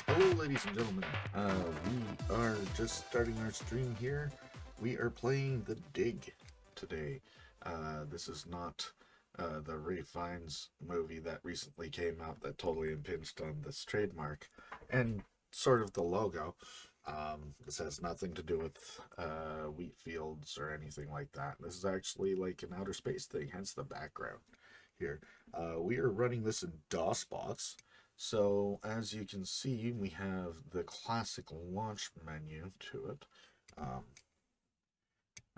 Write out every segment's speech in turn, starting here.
Hello, ladies and gentlemen. We are just starting our stream here. We are playing The Dig today. This is not the Ray Fiennes movie that recently came out that totally impinged on this trademark and sort of the logo. This has nothing to do with wheat fields or anything like that. This is actually like an outer space thing, hence the background here. We are running this in DOSBox. So, as you can see, we have the classic launch menu to it.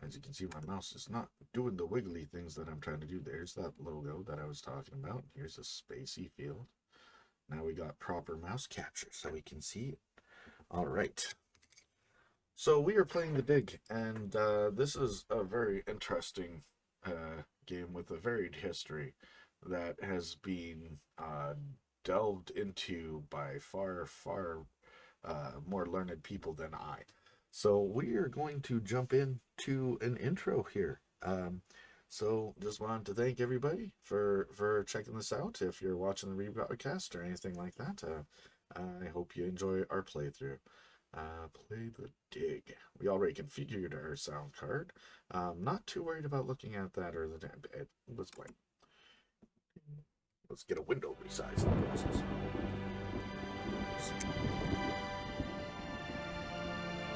As you can see, my mouse is not doing the wiggly things that I'm trying to do. There's that logo that I was talking about. Here's a spacey field. Now we got proper mouse capture so we can see it. All right. So, we are playing The Dig, and this is a very interesting game with a varied history that has been delved into by far more learned people than I. So we are going to jump into an intro here. So just wanted to thank everybody for checking this out. If you're watching the rebroadcast or anything like that, I hope you enjoy our playthrough. Play The Dig. We already configured our sound card. Not too worried about looking at that or the damn bit. Let's play. Let's get a window resize in the process.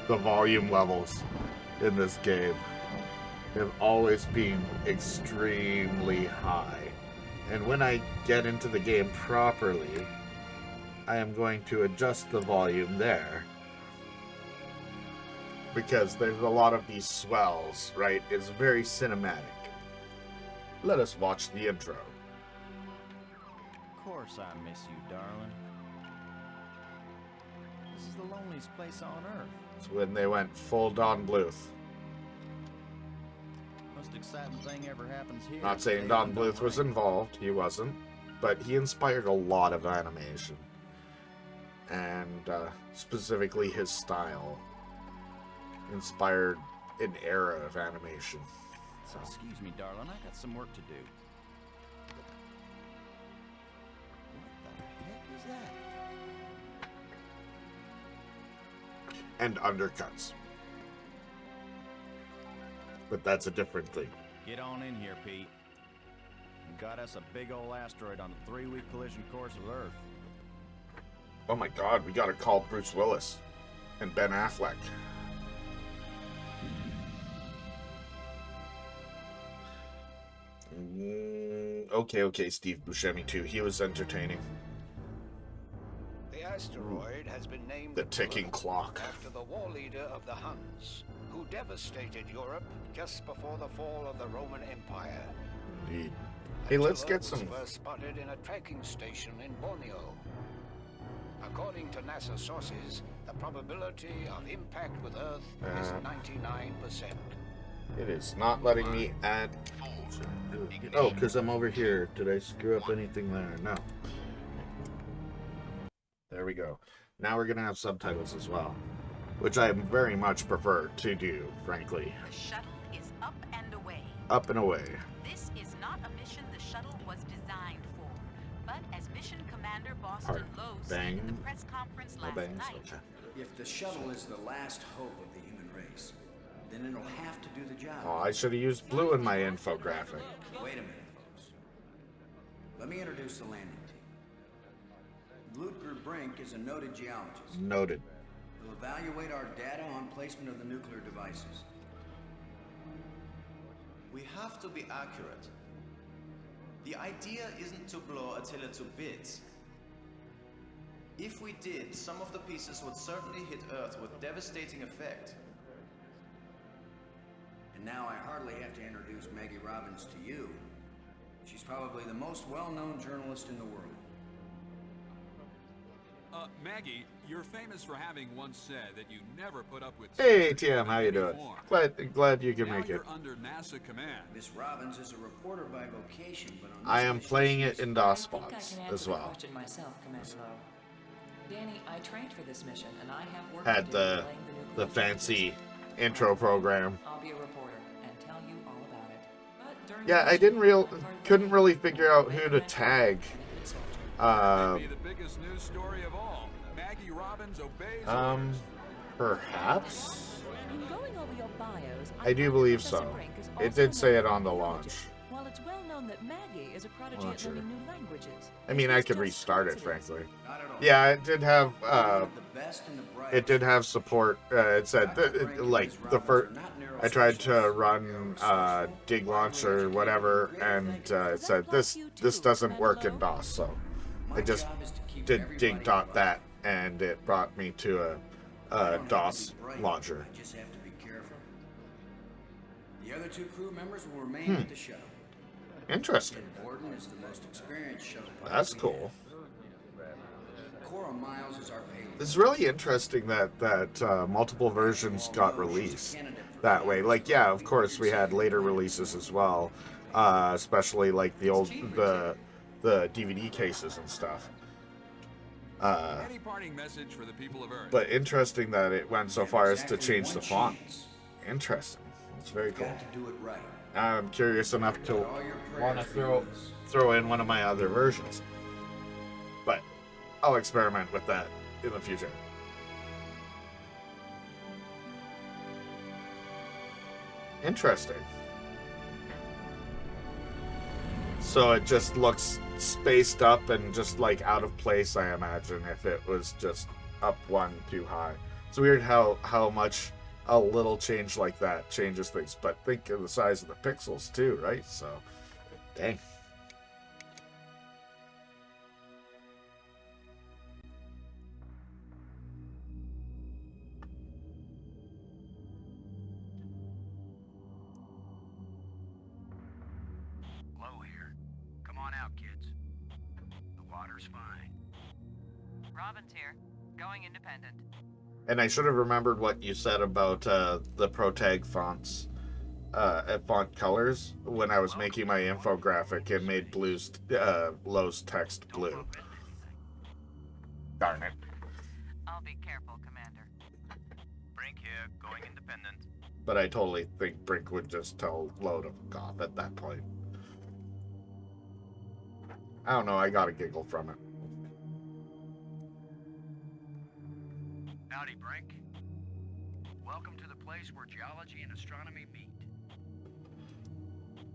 The volume levels in this game have always been extremely high. And when I get into the game properly, I am going to adjust the volume there. Because there's a lot of these swells, right? It's very cinematic. Let us watch the intro. Of course I miss you, darling. This is the loneliest place on earth. It's when they went full Don Bluth. Most exciting thing ever happens here. Not saying Don Bluth was involved, he wasn't, but he inspired a lot of animation. And specifically his style inspired an era of animation. So excuse me, darling, I got some work to do. And undercuts. But that's a different thing. Get on in here, Pete. You got us a big old asteroid on the 3-week collision course with Earth. Oh my god, we gotta call Bruce Willis and Ben Affleck. Okay, Steve Buscemi too. He was entertaining. The asteroid has been named The ticking clock. after the war leader of the Huns, who devastated Europe just before the fall of the Roman Empire. Indeed. Hey, let's get Attila some. was first spotted in a tracking station in Borneo. According to NASA sources, the probability of impact with Earth is 99%. It is not letting me add. Oh, because I'm over here. Did I screw up anything there? No. There we go. Now we're going to have subtitles as well, which I very much prefer to do, frankly. The shuttle is up and away. Up and away. This is not a mission the shuttle was designed for, but as Mission Commander Boston Lowe said in the press conference last night. Okay. If the shuttle is the last hope of the human race, then it'll have to do the job. Oh, I should have used blue in my infographic. Wait a minute, folks. Let me introduce the landing team. Ludger Brink is a noted geologist. Noted. He'll evaluate our data on placement of the nuclear devices. We have to be accurate. The idea isn't to blow Attila to bits. If we did, some of the pieces would certainly hit Earth with devastating effect. And now I hardly have to introduce Maggie Robbins to you. She's probably the most well-known journalist in the world. Maggie, you're famous for having once said that you never put up with... Hey, TM, how you doing? Glad you can now make you're it. under NASA command. Miss Robbins is a reporter by vocation, but on this I am mission, playing it she's- in DOS I spots think I can as answer well. the question myself, Commander Lowe. Danny, I trained for this mission, and I have work Had to do the laying the nuclear fancy foundations. intro program. I'll be a reporter and tell you all about it. But during Yeah, the I didn't mission, I learned couldn't that really you figure are out who to recommended tag. and a good soldier. That'd be the biggest news story of all. Maggie Robbins obeys orders. Perhaps. In going over your bios, I do believe Professor so. Brink is It also did say a it on the monkeyologist. launch. While it's well known that Maggie is a prodigy Not at sure. learning new languages. I mean, I It's could just restart it, coincidence. frankly. Not at all. Yeah, it did have One of the best and the brightest. it did have support. It said like the first. I tried to run dig launch or whatever, and it said this doesn't work in DOS. So I just did dig.that, and it brought me to a DOS launcher. I just have to be careful. The other two crew members will remain at the shuttle. Interesting. Ed Borden is the most experienced shuttle pilot. That's we cool. have. Cora Miles is our payload. It's really interesting that multiple versions got released that way. Like, yeah, of course we had later releases as well, especially like the DVD cases and stuff. Any parting message for the people of Earth? But interesting that it went so far as to change the font. Interesting. It's very cool. Got to do it right. I'm curious enough to All your want to prayers for you. throw in one of my other versions, but I'll experiment with that in the future. Interesting. So it just looks spaced up and just like out of place, I imagine, if it was just up one too high. It's weird how much a little change like that changes things, but think of the size of the pixels too, right? So, dang. Low here. Come on out, kids. The water's fine. Robin's here. Going independent. And I should have remembered what you said about the protag fonts, font colors when I was making my infographic. It made Lowe's text blue. Darn it. I'll be careful, Commander. Brink here, going independent. But I totally think Brink would just tell Lowe to fuck off at that point. I don't know, I got a giggle from it. Howdy, Brink. Welcome to the place where geology and astronomy meet.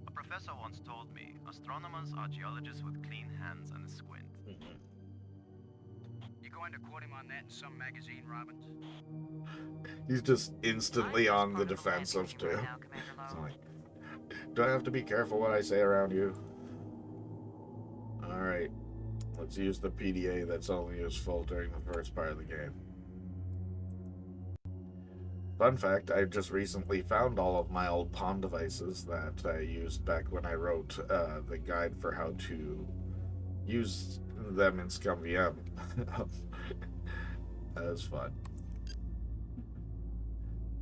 A professor once told me, astronomers are geologists with clean hands and a squint. You going to quote him on that in some magazine, Robbins? He's just instantly I'm on just the part of the defensive, landing too. team right now, Commander It's Lowe. like, do I have to be careful what I say around you? Alright. Let's use the PDA that's only useful during the first part of the game. Fun fact, I just recently found all of my old Palm devices that I used back when I wrote the guide for how to use them in SCUMM. That was fun.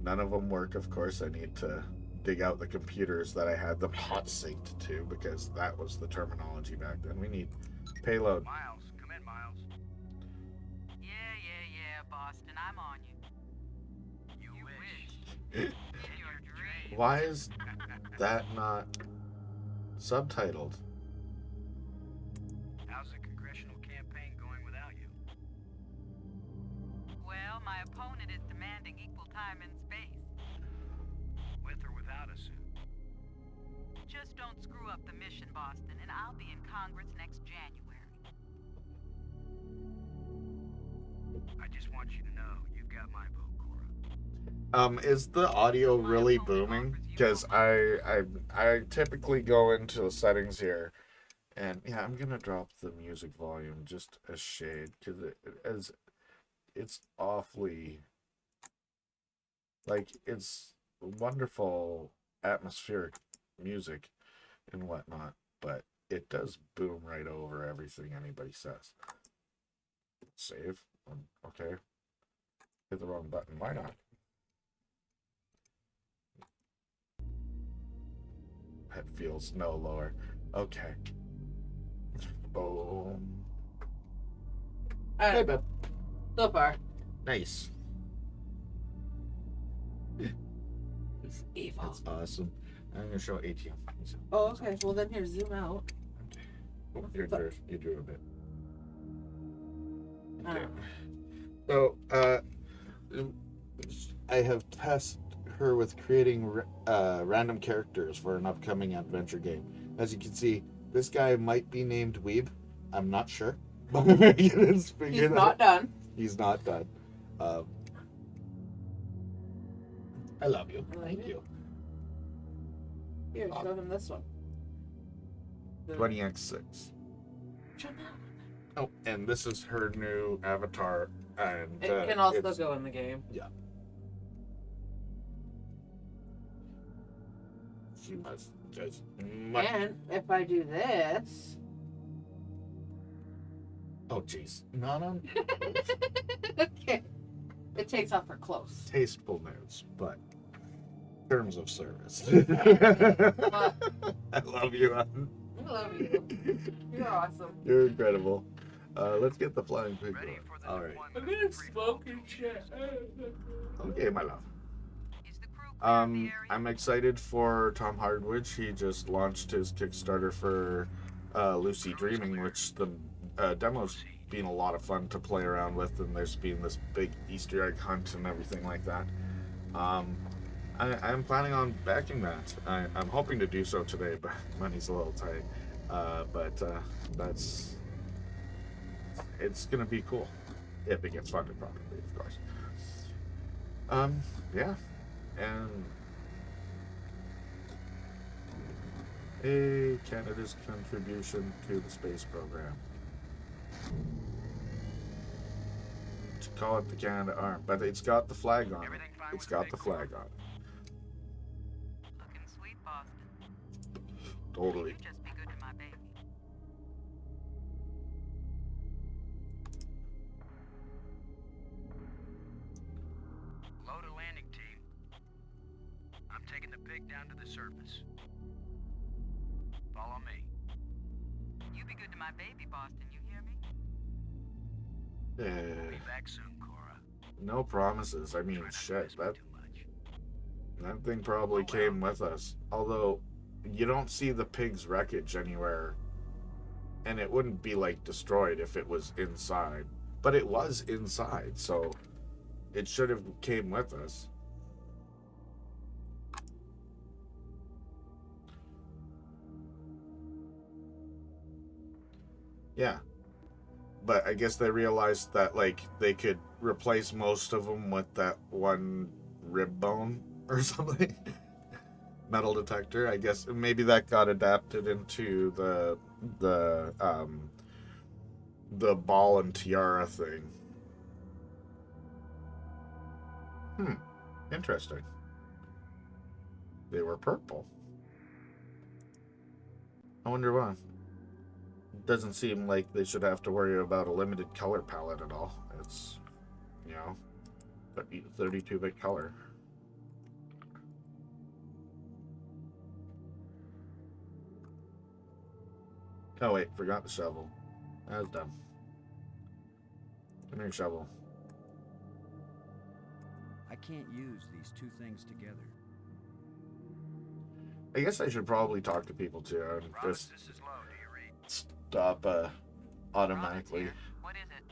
None of them work, of course. I need to dig out the computers that I had them hot synced to, because that was the terminology back then. We need payload. Miles, come in, Miles. Yeah, Boston, I'm on you. You wish. In your dream. Why is that not subtitled? How's the congressional campaign going without you? Well, my opponent is demanding equal time in space. With or without a suit? Just don't screw up the mission, Boston, and I'll be in Congress next January. I just want you to know you've got my vote, Cora. Is the audio really booming? Because I typically go into the settings here, and yeah, I'm gonna drop the music volume just a shade because it's awfully like it's wonderful atmospheric music and whatnot, but it does boom right over everything anybody says. Save. Okay. Hit the wrong button. Why not? That feels no lower. Okay. Boom. Hey, babe. So far. Nice. It's evil. That's awesome. I'm gonna show 18. Oh, okay. Well, then here, zoom out. You do a bit. Okay. Oh. So, I have tasked her with creating random characters for an upcoming adventure game. As you can see, this guy might be named Weeb. I'm not sure. He's not done. He's not done. I love you. Thank you. Here, show him this one. 20x6. Oh, and this is her new avatar. And it can also go in the game. Yeah. She must just. And if I do this. Oh, jeez. Not on. Okay. It takes off her clothes. Tasteful notes, but terms of service. I love you. I love you. You're awesome. You're incredible. Let's get the flying pig going. All right. I'm gonna smoke and shit. Okay, my love. I'm excited for Tom Hardwidge. He just launched his Kickstarter for Lucy Dreaming, which the demo's been a lot of fun to play around with, and there's been this big Easter egg hunt and everything like that. I'm planning on backing that. I'm hoping to do so today, but money's a little tight. But it's gonna be cool if it gets funded properly, of course. Yeah, and Canada's contribution to the space program. To call it the Canada Arm, but it's got the flag on it. It's got the flag on it. Looking sweet, Boston. Totally. You just be good to my baby. Load a landing team. I'm taking the pig down to the surface. Follow me. You be good to my baby, Boston. You hear me? We'll be back soon, Cora. No promises. I mean, shit. That thing probably came with us. Although, you don't see the pig's wreckage anywhere. And it wouldn't be, like, destroyed if it was inside. But it was inside, so it should have came with us. Yeah. But I guess they realized that, like, they could replace most of them with that one rib bone or something. Metal detector. I guess maybe that got adapted into the ball and tiara thing. Interesting. They were purple. I wonder why. Doesn't seem like they should have to worry about a limited color palette at all. It's, 32-bit color. Oh wait, forgot the shovel. That was dumb. Come here, shovel. I can't use these two things together. I guess I should probably talk to people too and just This is low. Do you read? stop automatically What is it?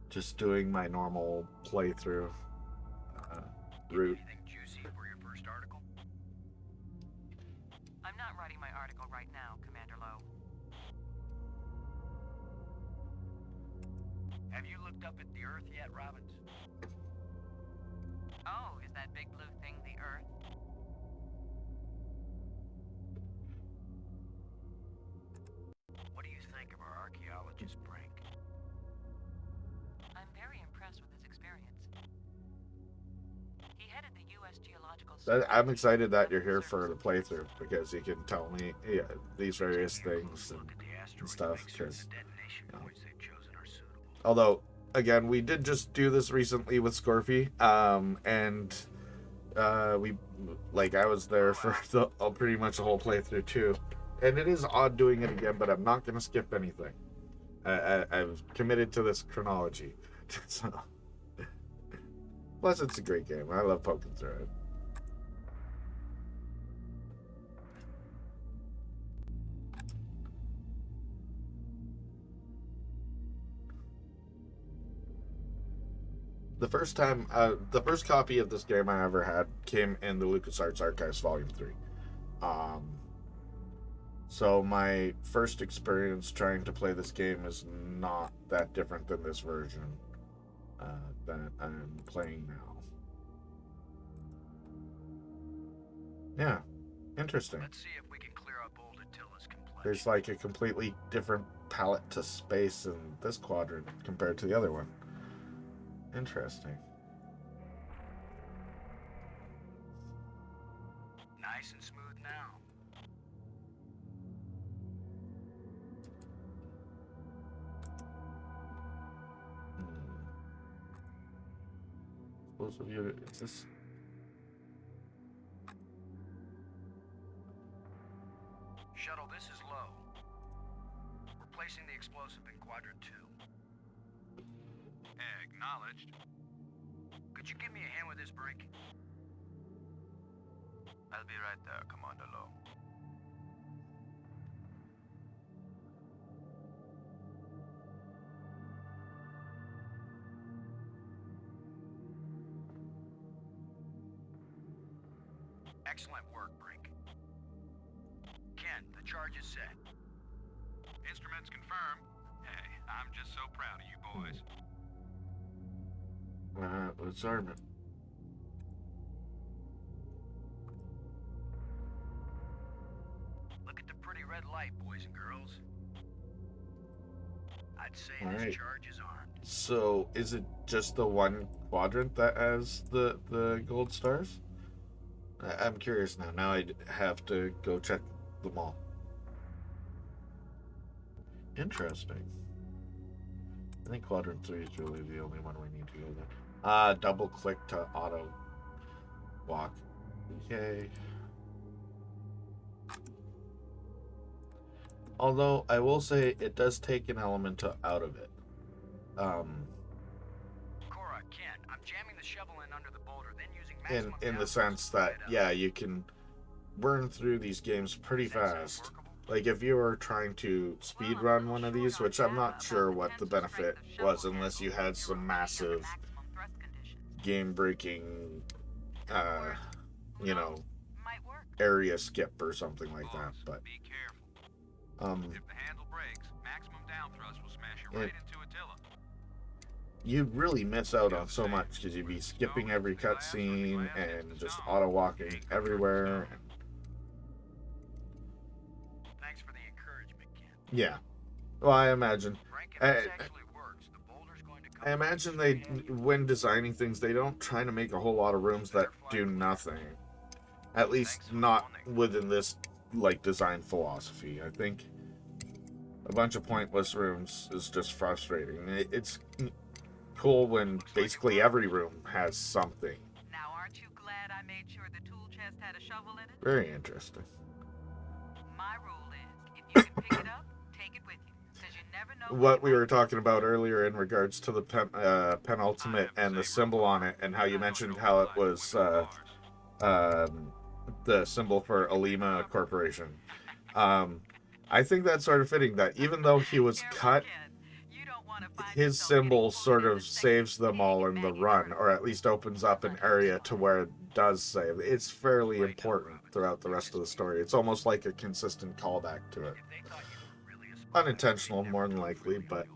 just doing my normal playthrough route. Anything juicy for your first article? I'm not writing my article right now, Commander Lowe. Have you looked up at the Earth yet, Robbins? Oh, is that big blue thing the Earth? What do you think of our archaeologist, Brink? I'm very impressed with his experience. He headed the U.S. Geological I'm excited that you're here for the playthrough because you can tell me these various things and stuff. Because, you know, although again, we did just do this recently with Scorpy, and I was there for pretty much the whole playthrough too, and it is odd doing it again, but I'm not gonna skip anything. I've committed to this chronology. So. Plus, it's a great game. I love poking through it. The first copy of this game I ever had came in the LucasArts Archives Volume 3. So my first experience trying to play this game is not that different than this version that I'm playing now. Yeah, interesting. Let's see if we can clear up old Attila's complexion. There's like a completely different palette to space in this quadrant compared to the other one. Interesting. Nice and smooth now. Explosive unit. Is this? Shuttle, this is low. We're placing the explosive in quadrant 2. Acknowledged. Could you give me a hand with this, Brink? I'll be right there, Commander Lowe. Excellent work, Brink. Ken, the charge is set. Instruments confirmed. Hey, I'm just so proud of you boys. Let's arm it. Look at the pretty red light, boys and girls. I'd say All this right. charge is armed. So, is it just the one quadrant that has the gold stars? I'm curious now. Now I have to go check them all. Interesting. I think quadrant 3 is really the only one we need to go there. Double click to auto walk. Okay. Although I will say it does take an element out of it. Cora, Ken, I'm jamming the shovel in under the boulder, then using maximum In the downforce sense to pull that, it up. yeah, you can burn through these games pretty fast. Like if you were trying to speed run one of these, which I'm not sure what the benefit was unless you had some massive game-breaking, area skip or something like that. But Be careful. If the handle breaks, maximum down thrust will smash you right into Attila. you'd really miss out on so much because you'd be skipping every cutscene and just auto-walking everywhere. Thanks for the encouragement, Ken. Yeah. Well, I imagine. Frank, if this actually works, the boulder's going to come. I imagine when designing things, they don't try to make a whole lot of rooms that do nothing. At least not within this, design philosophy. I think a bunch of pointless rooms is just frustrating. It's cool when basically every room has something. Now, aren't you glad I made sure the tool chest had a shovel in it? Very interesting. My rule is, if you can pick it up, take it with you, because you never know What we were talking about earlier in regards to the penultimate and the symbol on it, and how you mentioned how it was the symbol for Alima Corporation. I think that's sort of fitting that even though he was cut, his symbol sort of saves them all in the run, or at least opens up an area to where it does save. It's fairly important throughout the rest of the story. It's almost like a consistent callback to it. Unintentional, more than likely, but...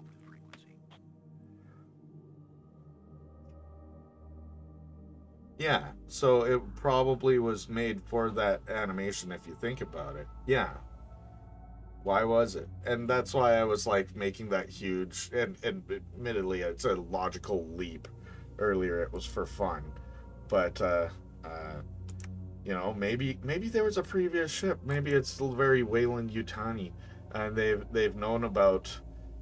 Yeah, so it probably was made for that animation if you think about it. Yeah. Why was it? And that's why I was like making that huge, and admittedly it's a logical leap. Earlier it was for fun. But maybe there was a previous ship. Maybe it's still very Wayland Yutani, and they've known about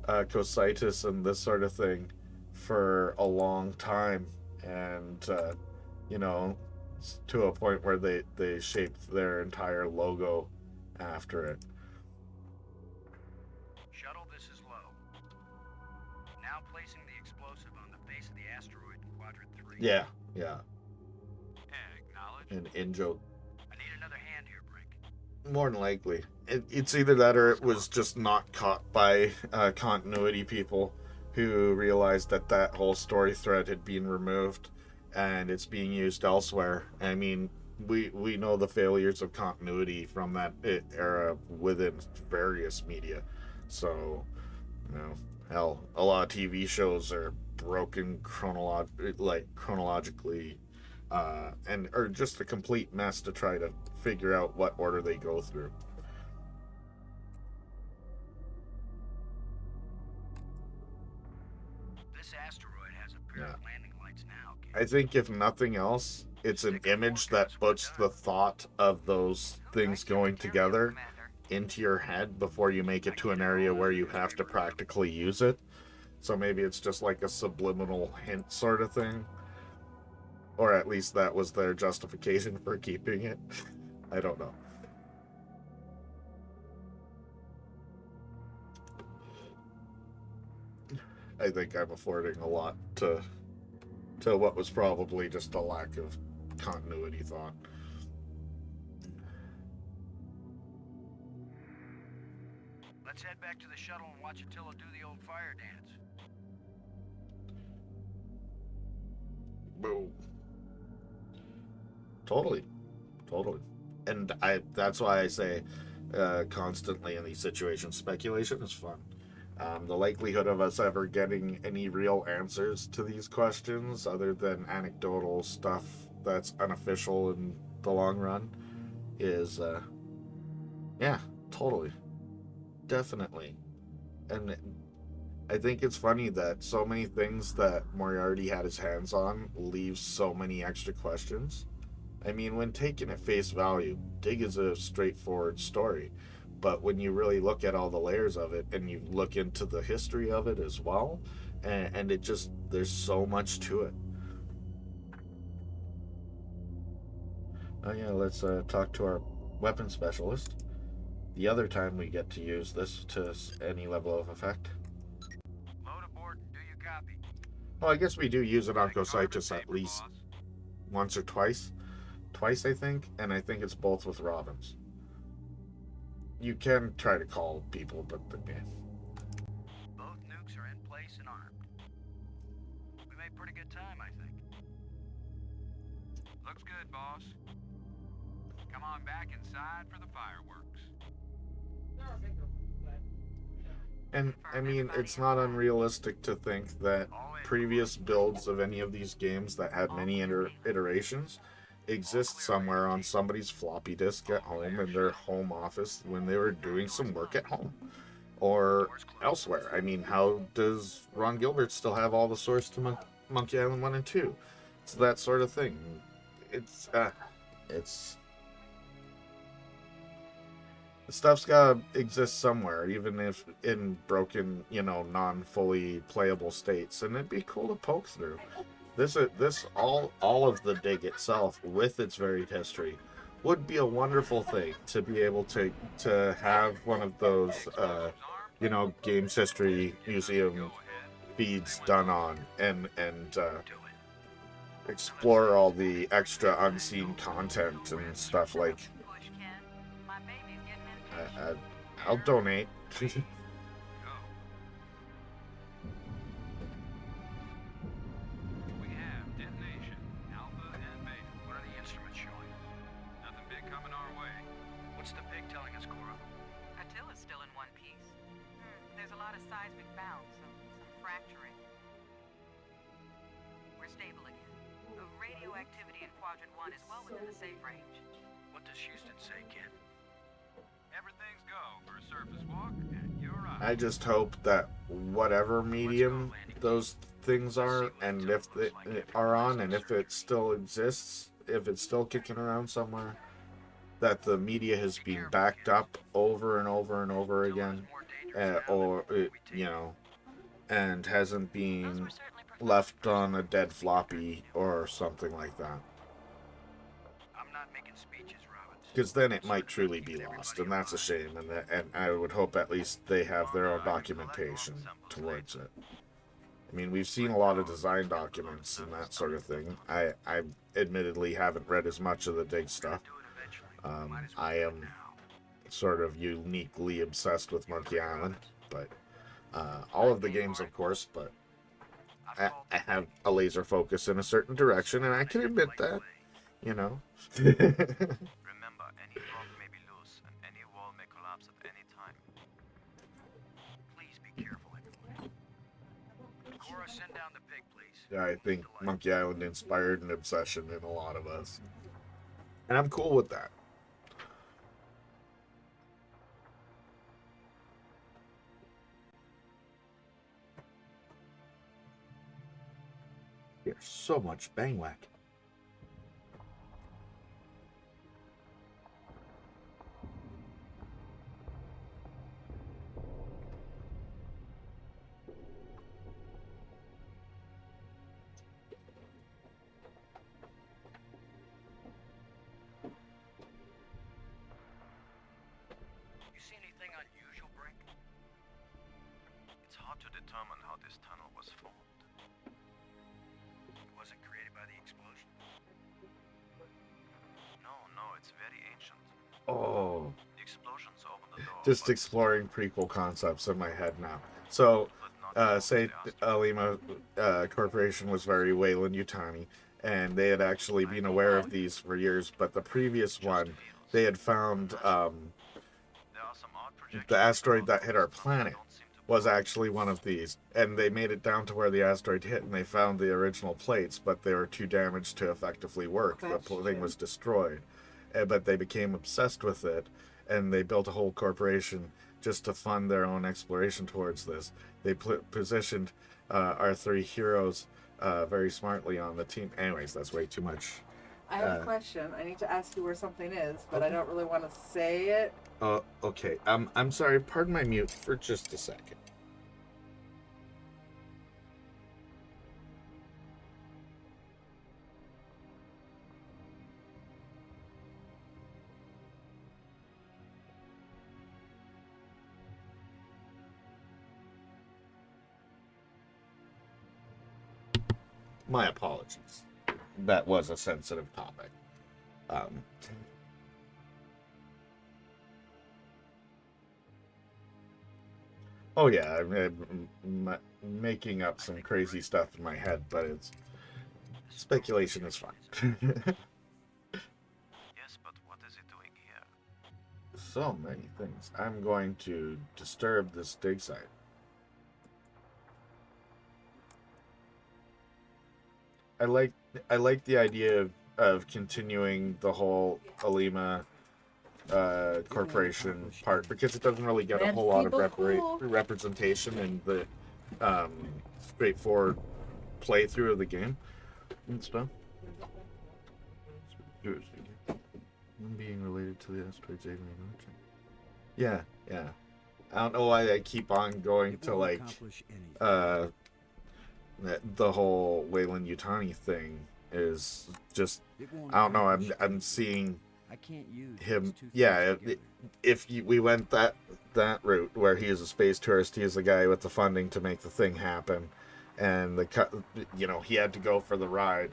Cositus and this sort of thing for a long time, and you know, to a point where they shaped their entire logo after it. Shuttle, this is low. Now placing the explosive on the face of the asteroid in quadrant 3. Yeah. Acknowledge. An in-joke. I need another hand here, Brink. More than likely. It's either that or it was just not caught by continuity people who realized that whole story thread had been removed and it's being used elsewhere. I mean, we know the failures of continuity from that era within various media. So, hell, a lot of TV shows are broken chronologically, and or just a complete mess to try to figure out what order they go through. This asteroid has a pair of landing lights now. I think if nothing else, it's an image that puts the thought of those things going together into your head before you make it to an area where you have to practically use it. So maybe it's just like a subliminal hint sort of thing. Or at least that was their justification for keeping it. I don't know. I think I'm affording a lot to what was probably just a lack of continuity thought. Let's head back to the shuttle and watch Attila do the old fire dance. Boom. Totally. And that's why I say constantly in these situations, speculation is fun. The likelihood of us ever getting any real answers to these questions other than anecdotal stuff that's unofficial in the long run is totally, definitely. And I think it's funny that so many things that Moriarty had his hands on leave so many extra questions. I mean, when taken at face value, Dig is a straightforward story. But when you really look at all the layers of it and you look into the history of it as well, and it just, there's so much to it. Oh yeah, let's talk to our weapon specialist. The other time we get to use this to any level of effect. Load aboard and do you copy? Well, I guess we do use it on Cositus at least once or twice. Twice, I think, and I think it's both with Robins. You can try to call people, but yeah. Both nukes are in place and armed. We made pretty good time, I think. Looks good, boss. Come on back inside for the fireworks. And, I mean, it's not unrealistic to think that previous builds of any of these games that had many iterations exist somewhere on somebody's floppy disk at home in their home office when they were doing some work at home or elsewhere. I mean, how does Ron Gilbert still have all the source to Monkey Island 1 and 2? It's that sort of thing. It's the stuff's gotta exist somewhere, even if in broken, non-fully playable states, and it'd be cool to poke through. This all of the Dig itself, with its varied history, would be a wonderful thing to be able to have one of those, games history museum feeds done on, and explore all the extra unseen content and stuff like. I'll donate. activity in Quadrant 1 is well within the safe range. What does Houston say, kid? Everything's go for a surface walk, and you're right. I just hope that whatever medium those things are, and if they are on, and if it still exists, if it's still kicking around somewhere, that the media has been backed up over and over and over again, you know, and hasn't been left on a dead floppy or something like that. I'm not making speeches, Robbins. Because then it might truly be lost, and that's a shame. And I would hope at least they have their own documentation towards it. I mean, we've seen a lot of design documents and that sort of thing. I admittedly haven't read as much of the dig stuff. I am sort of uniquely obsessed with Monkey Island, but all of the games, of course, but I have a laser focus in a certain direction, and I can admit that, you know. Remember, any rock may be loose, and any wall may collapse at any time. Please be careful, everyone. Cora, send down the pig, please. Yeah, I think Monkey Island inspired an obsession in a lot of us. And I'm cool with that. There's so much bang whack. You see anything unusual, Brink? It's hard to determine how this tunnel was formed. It wasn't created by the explosion. No, it's very ancient. Oh. The explosions opened the door. Just exploring prequel concepts in my head now. So, say Alima Corporation was very Weyland-Yutani, and they had actually been aware of these for years, but the previous one, they had found the asteroid that hit our planet was actually one of these, and they made it down to where the asteroid hit, and they found the original plates, but they were too damaged to effectively work. The thing was destroyed, but they became obsessed with it, and they built a whole corporation just to fund their own exploration towards this. They positioned our three heroes very smartly on the team. Anyways, that's way too much. I have a question. I need to ask you where something is, but I don't really want to say it. Okay. I'm sorry. Pardon my mute for just a second. My apologies. That was a sensitive topic. Oh yeah, I'm making up some crazy stuff in my head, but it's speculation is fine. Yes, but what is it doing here? So many things. I'm going to disturb this dig site. I like the idea of continuing the whole Alima corporation part, because it doesn't really get a whole lot of representation in the straightforward playthrough of the game and stuff. Being related to the asteroid's alien origin. Yeah. I don't know why I keep on going to like the whole Weyland-Yutani thing is just, I don't know, I'm seeing him, yeah, if we went that route where he is a space tourist, he is the guy with the funding to make the thing happen, and he had to go for the ride.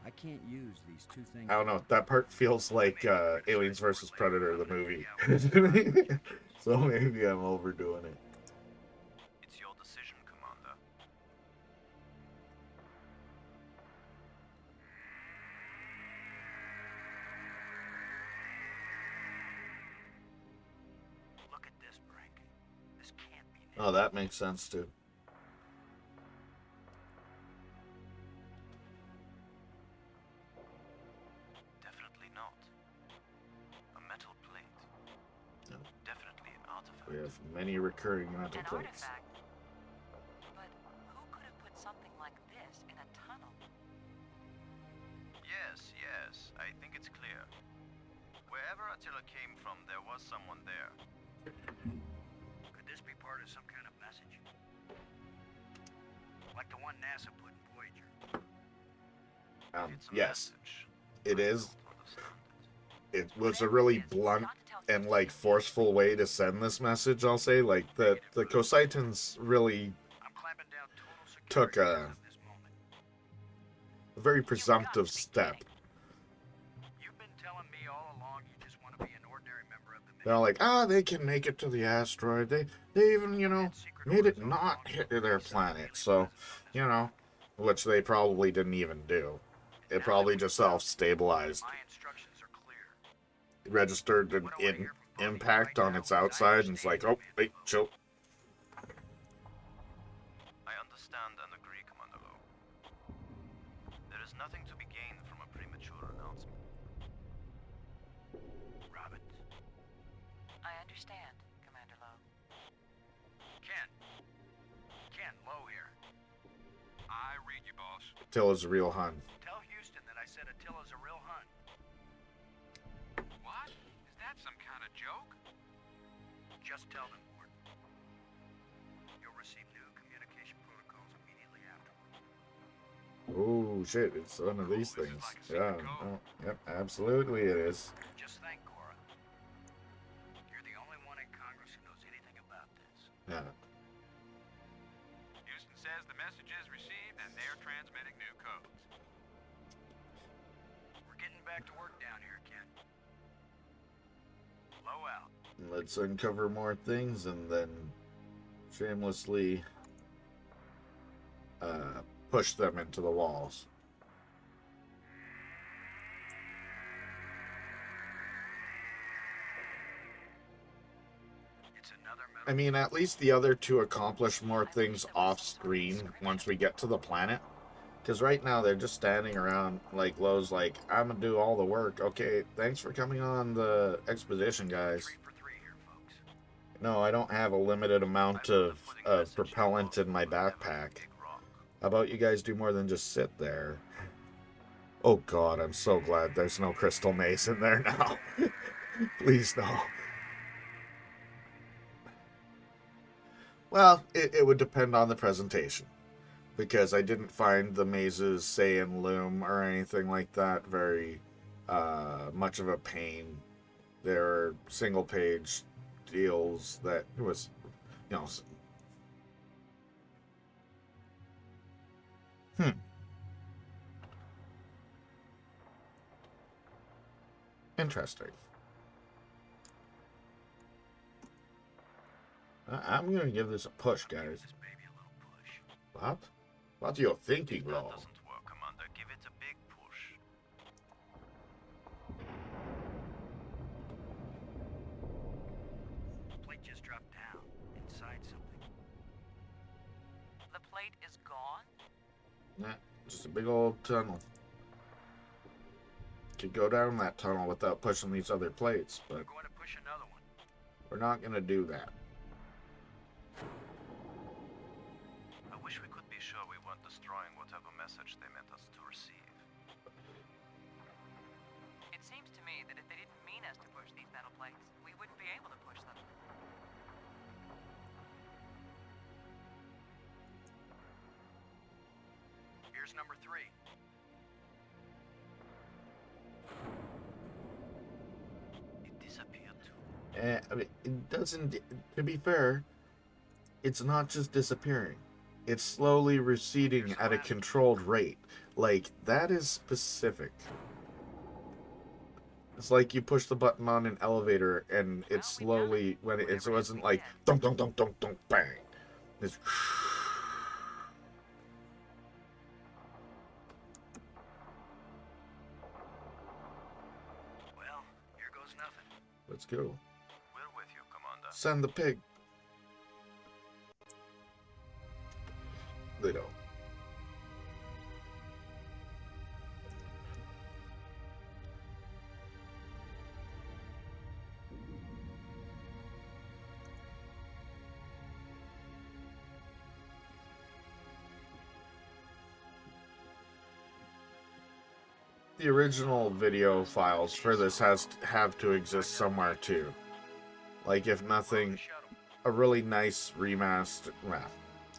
I can't use these two things. I don't know, that part feels like Aliens vs. Predator, the movie. So maybe I'm overdoing it. It's your decision, Commander. Look at this, Brink. This can't be it. Oh, that makes sense too. We have many recurring metal An plates. artifact. But who could have put something like this in a tunnel? Yes, yes, I think it's clear. Wherever Attila came from, there was someone there. Could this be part of some kind of message? Like the one NASA put in Voyager? It's a Yes, message. it I is. don't understand It it. was a really blunt and like forceful way to send this message. I'll say, like the Cocytans really I'm clamping down total took security a at this moment. very presumptive step. You've been telling me all along you just want to be an ordinary member of the mission. They're like, they can make it to the asteroid. They even, made it not hit their planet. So, which they probably didn't even do. It probably just self-stabilized. My instructions are clear. Registered an impact on its outside, and it's like, oh, wait, chill. I understand and agree, Commander Lowe. There is nothing to be gained from a premature announcement. Robin. I understand, Commander Lowe. Ken, Lowe here. I read you, boss. Attila's a real Hun. Tell Houston that I said Attila's a real Hun. What? Is that some kind of joke? Just tell them, Ward. You'll receive new communication protocols immediately afterward. Oh, shit, it's one of these things. Yeah, yep, absolutely it is. Just thank Cora. You're the only one in Congress who knows anything about this. Yeah. Houston says the message is received and they're transmitting new codes. We're getting back to work down here, Ken. Low out. Let's uncover more things and then shamelessly push them into the walls. It's another I mean, at least the other two accomplish more things off screen once we get to the planet. Because right now they're just standing around like Lowe's like, I'm gonna do all the work. Okay, thanks for coming on the exposition, guys. 3 for 3 here, folks. No, I don't have a limited amount of propellant in my backpack. How about you guys do more than just sit there? Oh god, I'm so glad there's no crystal mace in there now. Please no. Well, it would depend on the presentation. Because I didn't find the mazes, say, in Loom or anything like that very much of a pain. There are single-page deals that was, Interesting. I'm gonna give this a push, guys. What? What are you thinking, That Law? doesn't work, Commander. Give it a big push. The plate just dropped down inside something. The plate is gone? Nah, just a big old tunnel. Could go down that tunnel without pushing these other plates, but We're going to push another one. we're not gonna do that. I wish we could be sure we weren't destroying whatever message they meant us to receive. It seems to me that if they didn't mean us to push these metal plates, we wouldn't be able to push them. Here's number 3. It disappeared too. I mean, it doesn't. To be fair, it's not just disappearing. It's slowly receding at a controlled rate. Like, that is specific. It's like you push the button on an elevator and it slowly, when it wasn't like, dunk, dunk, dunk, dunk, dunk, bang. It's. Well, here goes nothing. Let's go. We're with you, Commander. Send the pig. They don't. the original video files for this have to exist somewhere too. Like, if nothing, a really nice remaster. Well,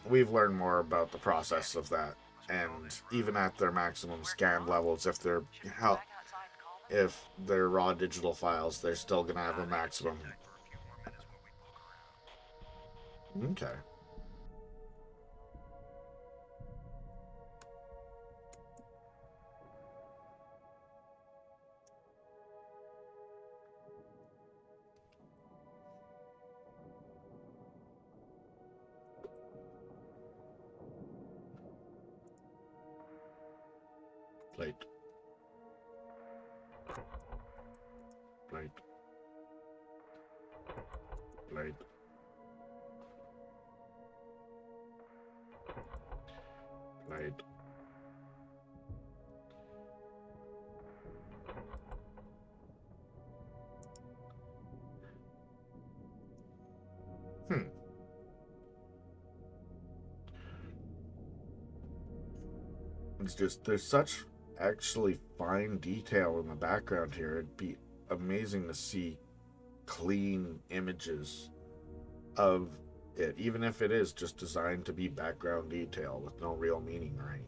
we've learned more about the process of that, and even at their maximum scan levels, if they're raw digital files, they're still gonna have a maximum. Okay. Plate. Plate. Plate. Plate. It's just, there's such actually fine detail in the background here. It'd be amazing to see clean images of it, even if it is just designed to be background detail with no real meaning or anything.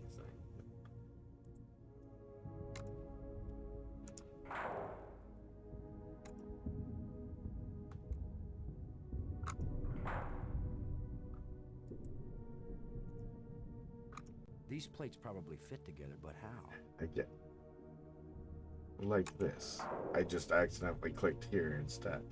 These plates probably fit together, but how? I get like this. I just accidentally clicked here instead.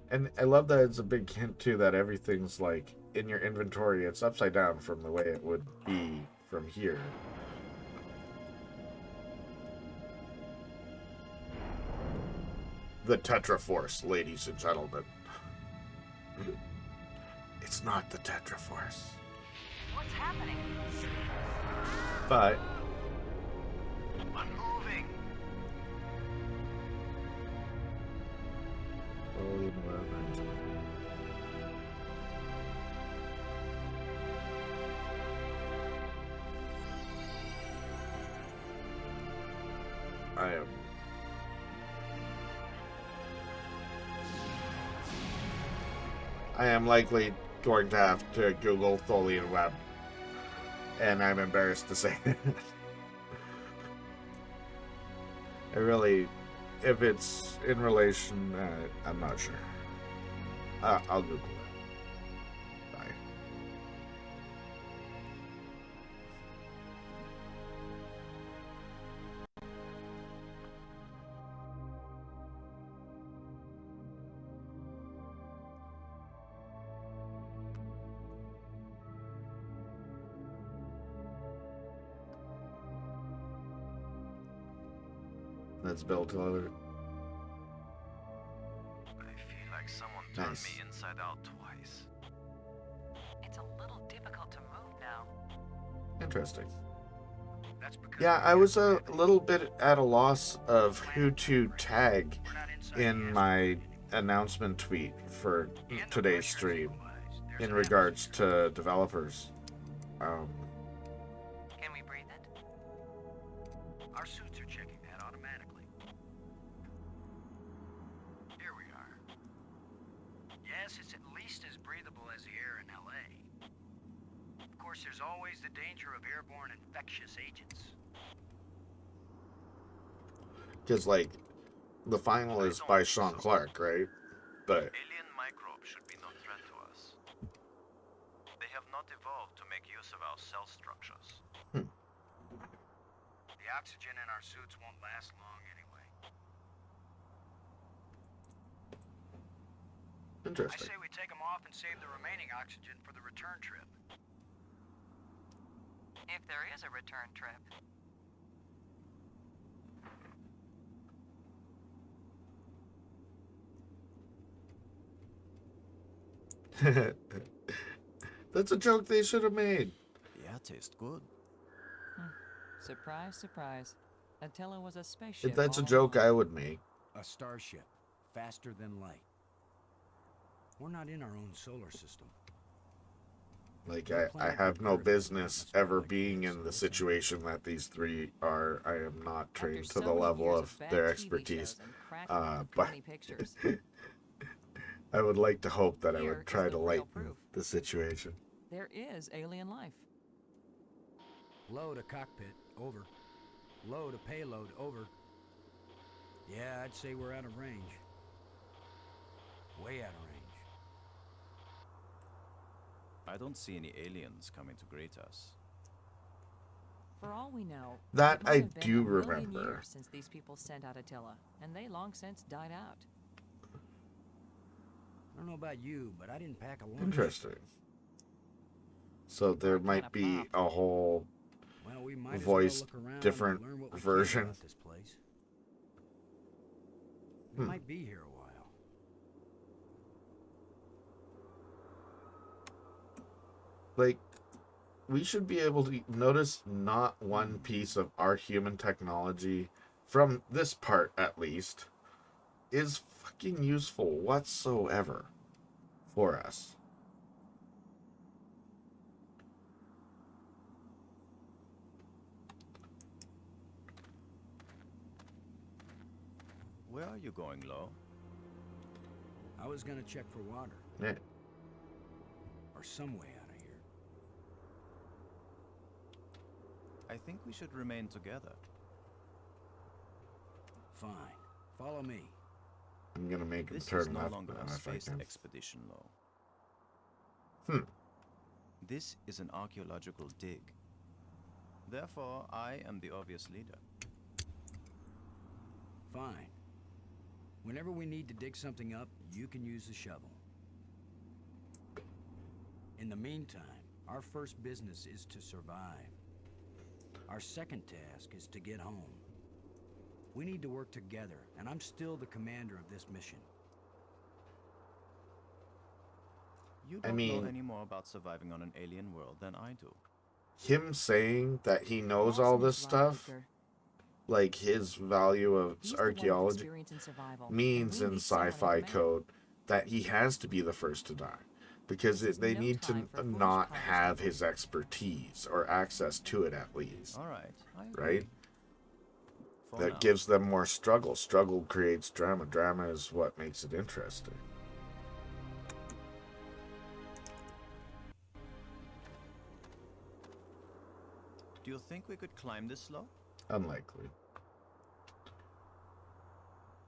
And I love that it's a big hint too that everything's like in your inventory, it's upside down from the way it would be from here. The Tetraforce, ladies and gentlemen. It's not the Tetraforce. What's happening? But I'm moving. I am likely going to have to Google Tholian Web, and I'm embarrassed to say that. I really, if it's in relation, I'm not sure. I'll Google it. Bye. That's built other. I feel like someone turned me inside out twice. It's a little difficult to move now. Interesting. That's because Yeah, I was a little bit at a loss of who to tag in my announcement tweet for today's stream in regards to developers. Can we breathe it? our suits are checking that automatically. Here we are. Yes, it's at least as breathable as the air in LA. Of course, there's always the danger of airborne infectious agents. Because, like, the final is by Sean Clark, right? But alien microbes should be no threat to us. They have not evolved to make use of our cell structures. The oxygen in our suits won't last long anyway. Interesting. I say we take them off and save the remaining oxygen for the return trip. If there is a return trip. That's a joke they should have made. Yeah, tastes good. Surprise, surprise. Attila was a spaceship. If that's a all joke along. I would make. A starship, faster than light. We're not in our own solar system. Like, I have no business ever being in the situation that these three are. I am not trained to the level of their expertise. But I would like to hope that I would try to lighten the situation. There is alien life. Load a cockpit, over. Load a payload, over. Yeah, I'd say we're out of range. Way out of range. I don't see any aliens coming to greet us. For all we know, that it might I have been do a million remember. Years since these people sent out Attila, and they long since died out. I don't know about you, but I didn't pack a lunch. Interesting. So there might be a whole we might voice as well look around different and learn what we can version. about this place. We might be here a while. Like, we should be able to notice not one piece of our human technology, from this part at least, is fucking useful whatsoever for us. Where are you going, Lo? I was gonna check for water. Yeah. Or some way out of here. I think we should remain together. Fine. Follow me. I'm gonna make him This turn is no left longer now a if I space can. expedition, Lo. This is an archaeological dig. Therefore, I am the obvious leader. Fine. Whenever we need to dig something up, you can use the shovel. In the meantime, our first business is to survive. Our second task is to get home. We need to work together, and I'm still the commander of this mission. You don't know any more about surviving on an alien world than I do. Him saying that he knows all this stuff, like his value of archaeology, means in sci-fi code that he has to be the first to die. Because they need to not have his expertise or access to it at least. All right. Right? That gives them more struggle. Struggle creates drama. Drama is what makes it interesting. Do you think we could climb this slope? Unlikely.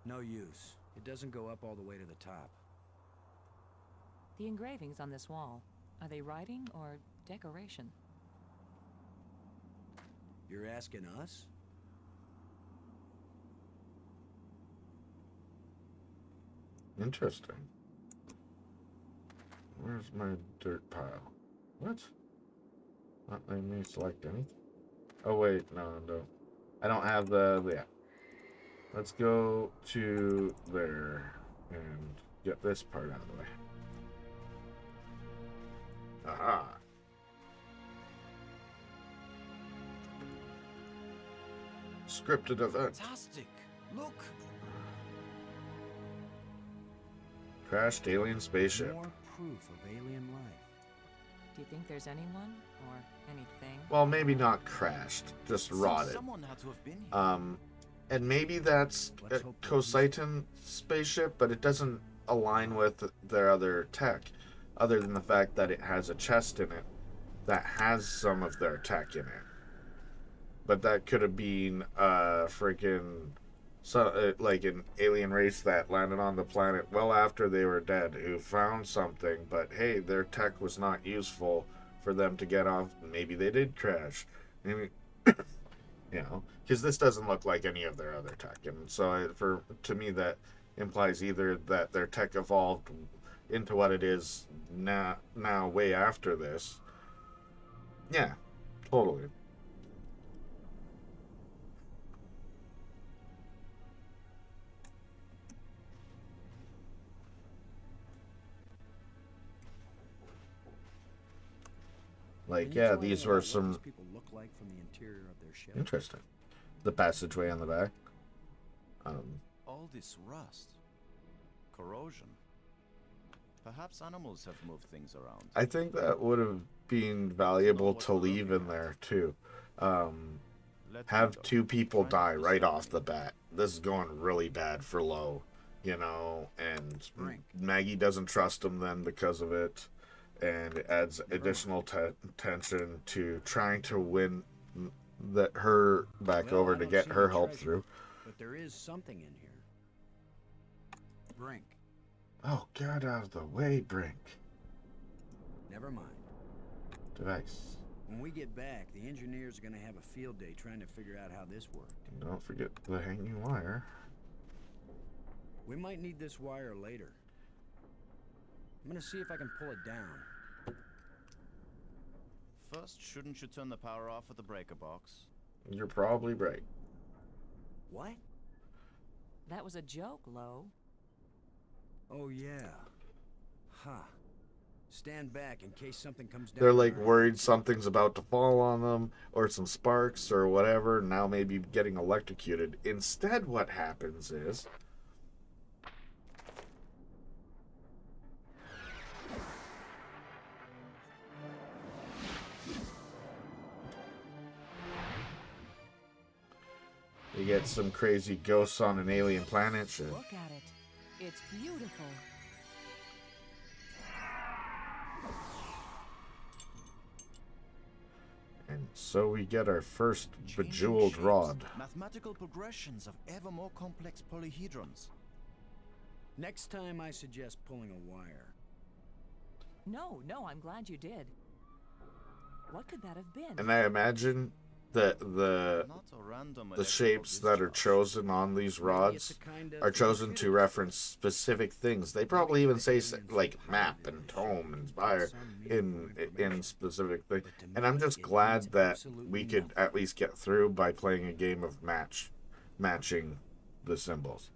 No use. It doesn't go up all the way to the top. The engravings on this wall, are they writing or decoration? You're asking us? Interesting. Where's my dirt pile? What? Not letting me select anything? Oh wait, no. I don't have yeah. Let's go to there and get this part out of the way. Aha! Scripted event. Fantastic! Look! Crashed alien spaceship. More proof of alien life. Do you think there's anyone or anything? Well, maybe not crashed, just rotted. Someone had to have been here. And maybe that's a Cositan spaceship, but it doesn't align with their other tech, other than the fact that it has a chest in it that has some of their tech in it. But that could have been like an alien race that landed on the planet well after they were dead, who found something, but hey, their tech was not useful for them to get off. Maybe they did crash. Maybe, you know, because this doesn't look like any of their other tech, and so to me that implies either that their tech evolved into what it is now way after this. Yeah, totally. Like, yeah, these were some people look like from the interior of their ship. Interesting. The passageway on the back. All this rust, corrosion. Perhaps animals have moved things around. I think that would have being valuable to leave in there too. Have two people die right off the bat. This is going really bad for Lo, you know, and Maggie doesn't trust him then because of it, and it adds additional tension to trying to win her back over to get her help through. But there is something in here. Brink. Oh, get out of the way, Brink. Never mind. Device. When we get back, the engineers are going to have a field day trying to figure out how this worked. Don't forget the hanging wire. We might need this wire later. I'm going to see if I can pull it down. First, shouldn't you turn the power off at the breaker box? You're probably right. What? That was a joke, Lo. Oh, yeah. Huh. Stand back in case something comes down. They're like worried something's about to fall on them, or some sparks or whatever, now maybe getting electrocuted. Instead, what happens is you get some crazy ghosts on an alien planet shit. Look at it. It's beautiful. And so we get our first bejeweled rod. Mathematical progressions of ever more complex polyhedrons. Next time I suggest pulling a wire. No, I'm glad you did. What could that have been? And I imagine that the shapes that are chosen on these rods are chosen to reference specific things. They probably even say like map and tome and spire in specific things. And I'm just glad that we could at least get through by playing a game of matching the symbols.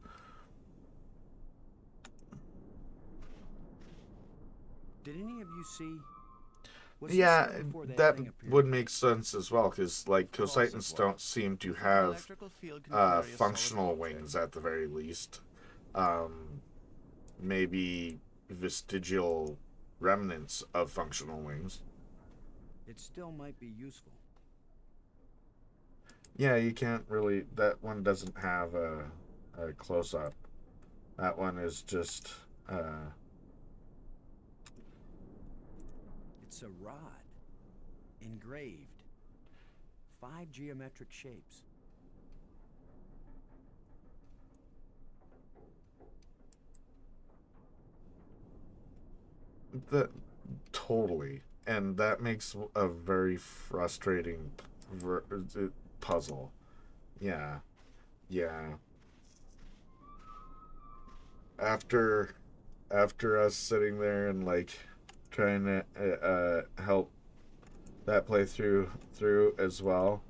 Did any of you see? Yeah, that would make sense as well, because like Cositans don't seem to have functional wings at the very least. Maybe vestigial remnants of functional wings. It still might be useful. Yeah, you can't really. That one doesn't have a close up. That one is just. It's a rod, engraved, 5 geometric shapes. That totally, and that makes a very frustrating puzzle. Yeah. After us sitting there and like trying to help that play through as well,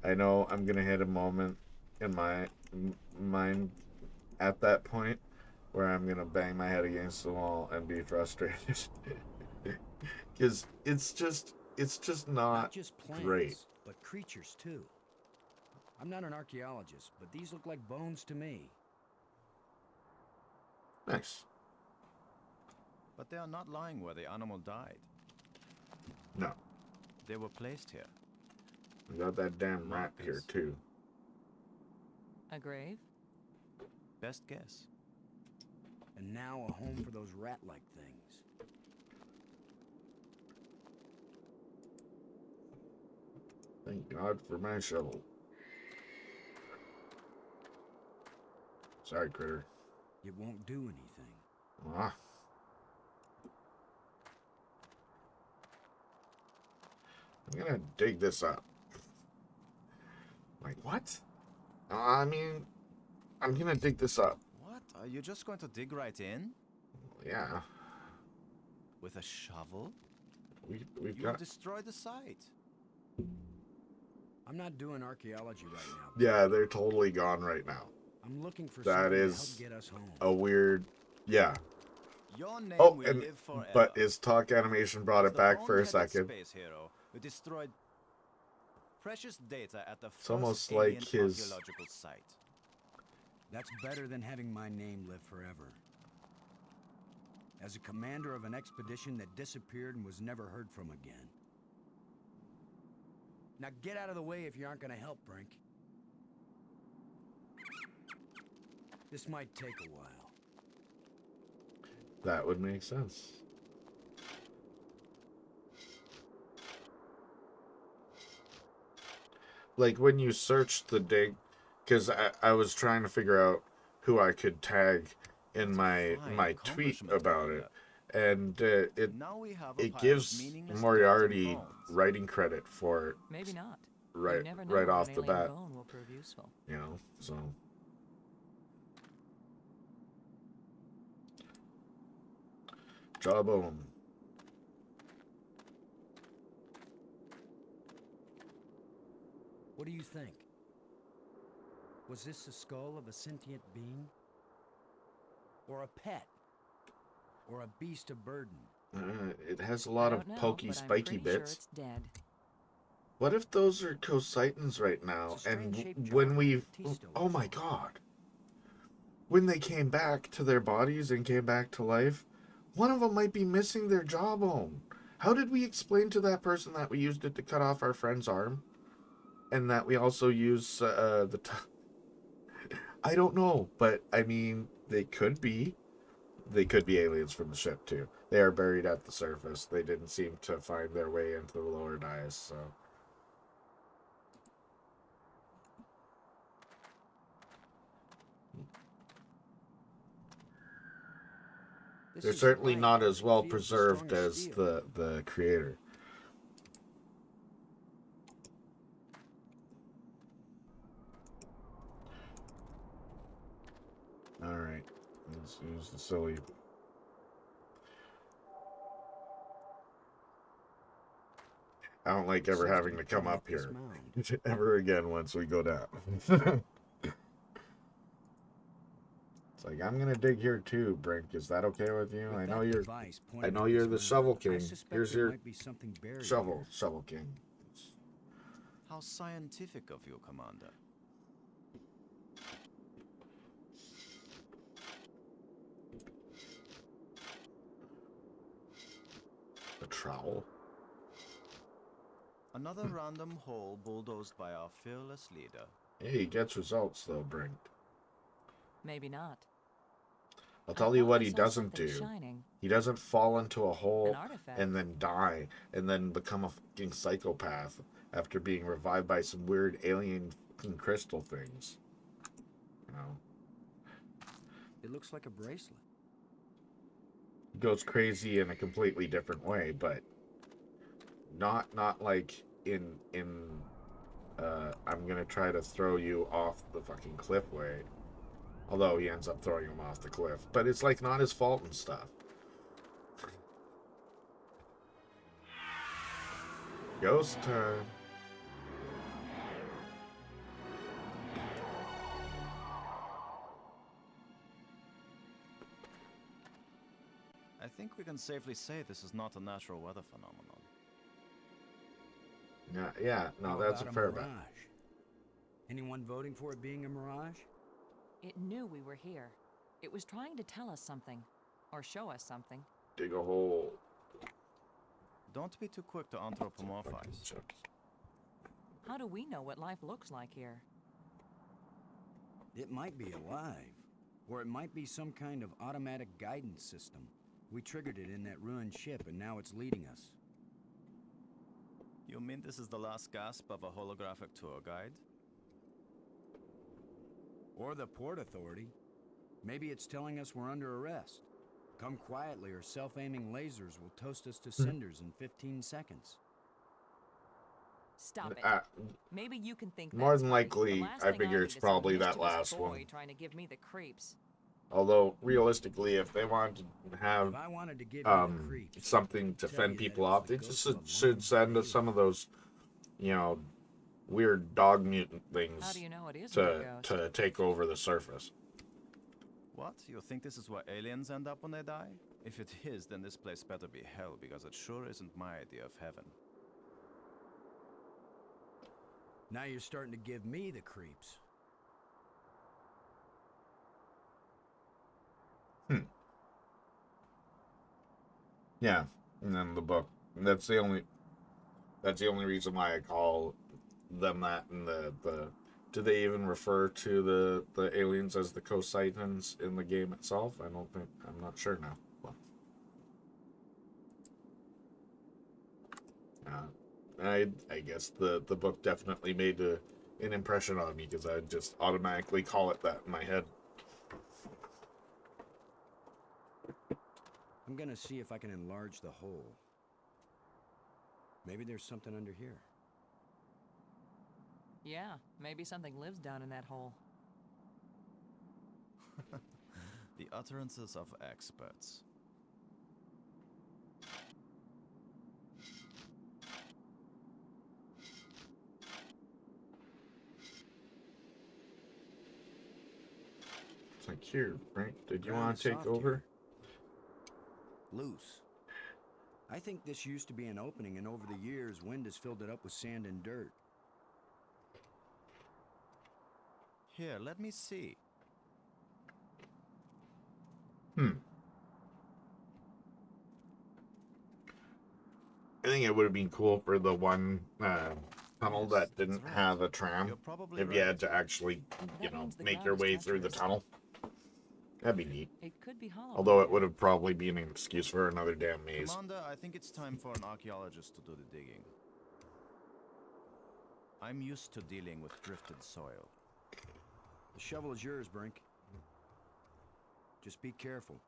I know I'm gonna hit a moment in my mind at that point where I'm gonna bang my head against the wall and be frustrated because it's just not just plants, great. But creatures too. I'm not an archaeologist, but these look like bones to me. Nice. But they are not lying where the animal died. No. They were placed here. We got that damn rat here too. A grave? Best guess. And now a home for those rat-like things. Thank God for my shovel. Sorry, critter. It won't do anything. Ah. I'm gonna dig this up. Like, what? I mean, I'm gonna dig this up. What? Are you just going to dig right in? Yeah. With a shovel? We've You got... destroy the site. I'm not doing archaeology right now. Yeah, they're totally gone right now. I'm looking for that something is to help get us home. a weird... Yeah. Your name Oh, will and, live forever. but his talk animation brought it back for a Bone-headed second. Space hero who destroyed precious data at the It's almost first alien like his... archaeological site. That's better than having my name live forever. as a commander of an expedition that disappeared and was never heard from again. Now get out of the way if you aren't gonna help, Brink. This might take a while. That would make sense. Like when you searched the dig, because I was trying to figure out who I could tag in my tweet about it, and it gives Moriarty writing credit for it. Maybe not. Right off the bat. Will prove useful. You know, so. Jawbone. What do you think? Was this the skull of a sentient being? Or a pet? Or a beast of burden? It has a lot of pokey, spiky bits. Sure it's dead. What if those are Cositans right now? And when we've... Oh my god. When they came back to their bodies and came back to life, one of them might be missing their jawbone. How did we explain to that person that we used it to cut off our friend's arm? And that we also use the... I don't know, but I mean, they could be. They could be aliens from the ship too. They are buried at the surface. They didn't seem to find their way into the lower dais, so... They're certainly not as well preserved as the creator. Alright, let's use the silly. I don't like ever having to come up here ever again once we go down. It's like, I'm gonna dig here too, Brink. Is that okay with you? I know you're the Shovel King. Here's your Shovel King. How scientific of you, Commander. A trowel. Another random hole bulldozed by our fearless leader. Hey, he gets results though, Brink. Maybe not. I'll tell you what he doesn't do. He doesn't fall into a hole and then die and then become a fucking psychopath after being revived by some weird alien fucking crystal things. You know? It looks like a bracelet. He goes crazy in a completely different way, but not like in I'm gonna try to throw you off the fucking cliff way. Although he ends up throwing him off the cliff. But it's like not his fault and stuff. Ghost time. I think we can safely say this is not a natural weather phenomenon. Yeah, no, that's a fair bet. Anyone voting for it being a mirage? It knew we were here. It was trying to tell us something. Or show us something. Dig a hole. Don't be too quick to anthropomorphize. How do we know what life looks like here? It might be alive. Or it might be some kind of automatic guidance system. We triggered it in that ruined ship and now it's leading us. You mean this is the last gasp of a holographic tour guide? Or the Port Authority. Maybe it's telling us we're under arrest. Come quietly or self-aiming lasers will toast us to cinders in 15 seconds. Stop it. Maybe you can think more than likely, I figure it's probably that last one. Trying to give me the creeps. Although, realistically, if they wanted to have something to fend people off, they just should send us some of those, you know, weird dog mutant things to take over the surface. What? You think this is where aliens end up when they die? If it is, then this place better be hell, because it sure isn't my idea of heaven. Now you're starting to give me the creeps. Yeah, and then the book. That's the only reason why I call them that. And the do they even refer to the aliens as the Cosidans in the game itself? I don't think. I'm not sure now. But, I guess the book definitely made an impression on me because I just automatically call it that in my head. I'm gonna see if I can enlarge the hole. Maybe there's something under here. Yeah, maybe something lives down in that hole. The utterances of experts. It's like, here, Frank, did you Ground want is to take soft over? here. Loose. I think this used to be an opening, and over the years, wind has filled it up with sand and dirt. Here, let me see. I think it would have been cool for the one tunnel Yes, that that's didn't right. have a tram. You're probably If you right. had to actually, That means the make ground your is way through the treacherous. tunnel. That'd be neat. It could be hollow. Although it would have probably been an excuse for another damn maze. Commander, I think it's time for an archaeologist to do the digging. I'm used to dealing with drifted soil. The shovel is yours, Brink. Just be careful.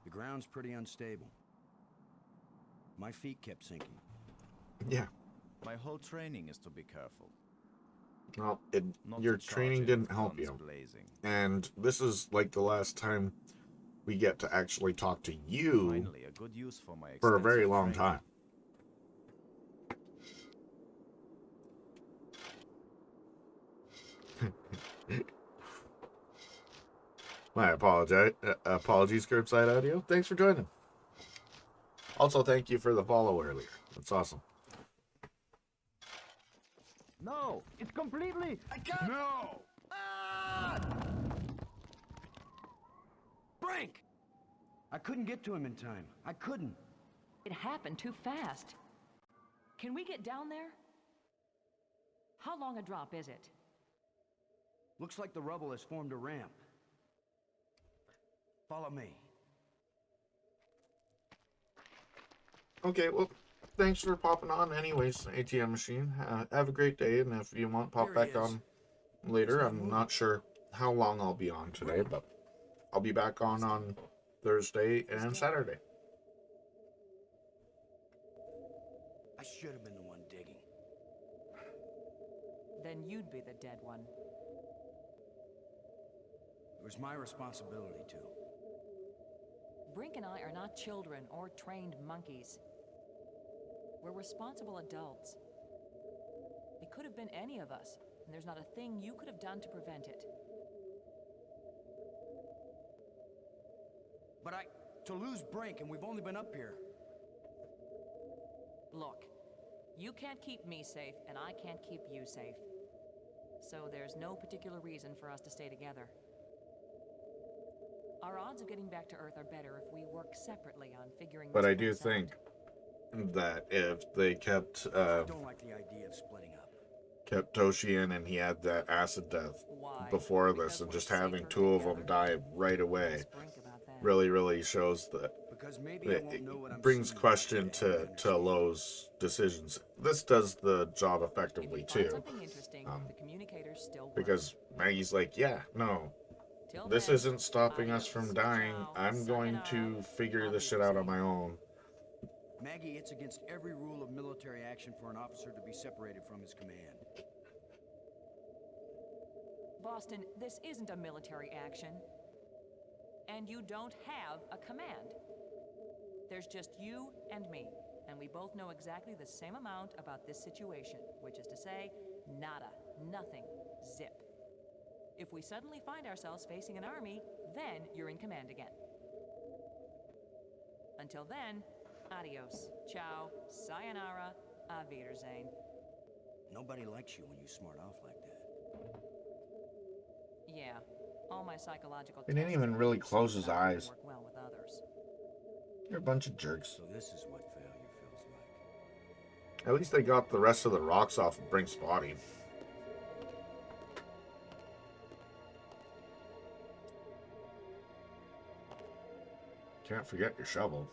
The ground's pretty unstable. My feet kept sinking. Yeah. My whole training is to be careful. Well, Not your to charge training it didn't with help guns you. blazing. And this is like the last time we get to actually talk to you Finally, a good use for my for a very extensive long training. time. My apologies, Curbside Audio. Thanks for joining. Also, thank you for the follow earlier. That's awesome. No, it's completely. I can't. No. Ah! Brink! I couldn't get to him in time. I couldn't. It happened too fast. Can we get down there? How long a drop is it? Looks like the rubble has formed a ramp. Follow me. Okay, well, thanks for popping on anyways, ATM Machine. Have a great day, and if you want, pop There he back is. on later. It's not I'm moving. not sure how long I'll be on today, but I'll be back on Thursday and Saturday. I should have been the one digging. Then you'd be the dead one. It was my responsibility to. Brink and I are not children or trained monkeys. We're responsible adults. It could have been any of us, and there's not a thing you could have done to prevent it. But to lose Brink, and we've only been up here. Look, you can't keep me safe, and I can't keep you safe. So there's no particular reason for us to stay together. Our odds of getting back to Earth are better if we work separately on figuring But this I do place out. think that if they kept I don't like the idea of splitting up. Toshi in and he had that acid death Why? before Because this, and we're just having safer two of them together? die right away Ask Brink about that. really shows that Because maybe I won't know what I'm brings seeing question back then, I to understand. Lowe's decisions. This does the job If effectively you find too, something interesting, the communicators still work. because Maggie's like, yeah, no, Till this then, isn't stopping us adios, from dying. ciao, I'm going to sayonara, figure auf this shit out on my Wiedersehen. own. Maggie, it's against every rule of military action for an officer to be separated from his command. Boston, this isn't a military action. And you don't have a command. There's just you and me, and we both know exactly the same amount about this situation, which is to say, nada, nothing, zip. If we suddenly find ourselves facing an army, then you're in command again. Until then, adios, ciao, sayonara, auf Wiedersehen. Nobody likes you when you smart off like that. Yeah, all my psychological He didn't tests even are really to see close if his I can eyes. work well with others. You're a bunch of jerks. So this is what failure feels like. At least they got the rest of the rocks off of Brink's body. Can't forget your shovel.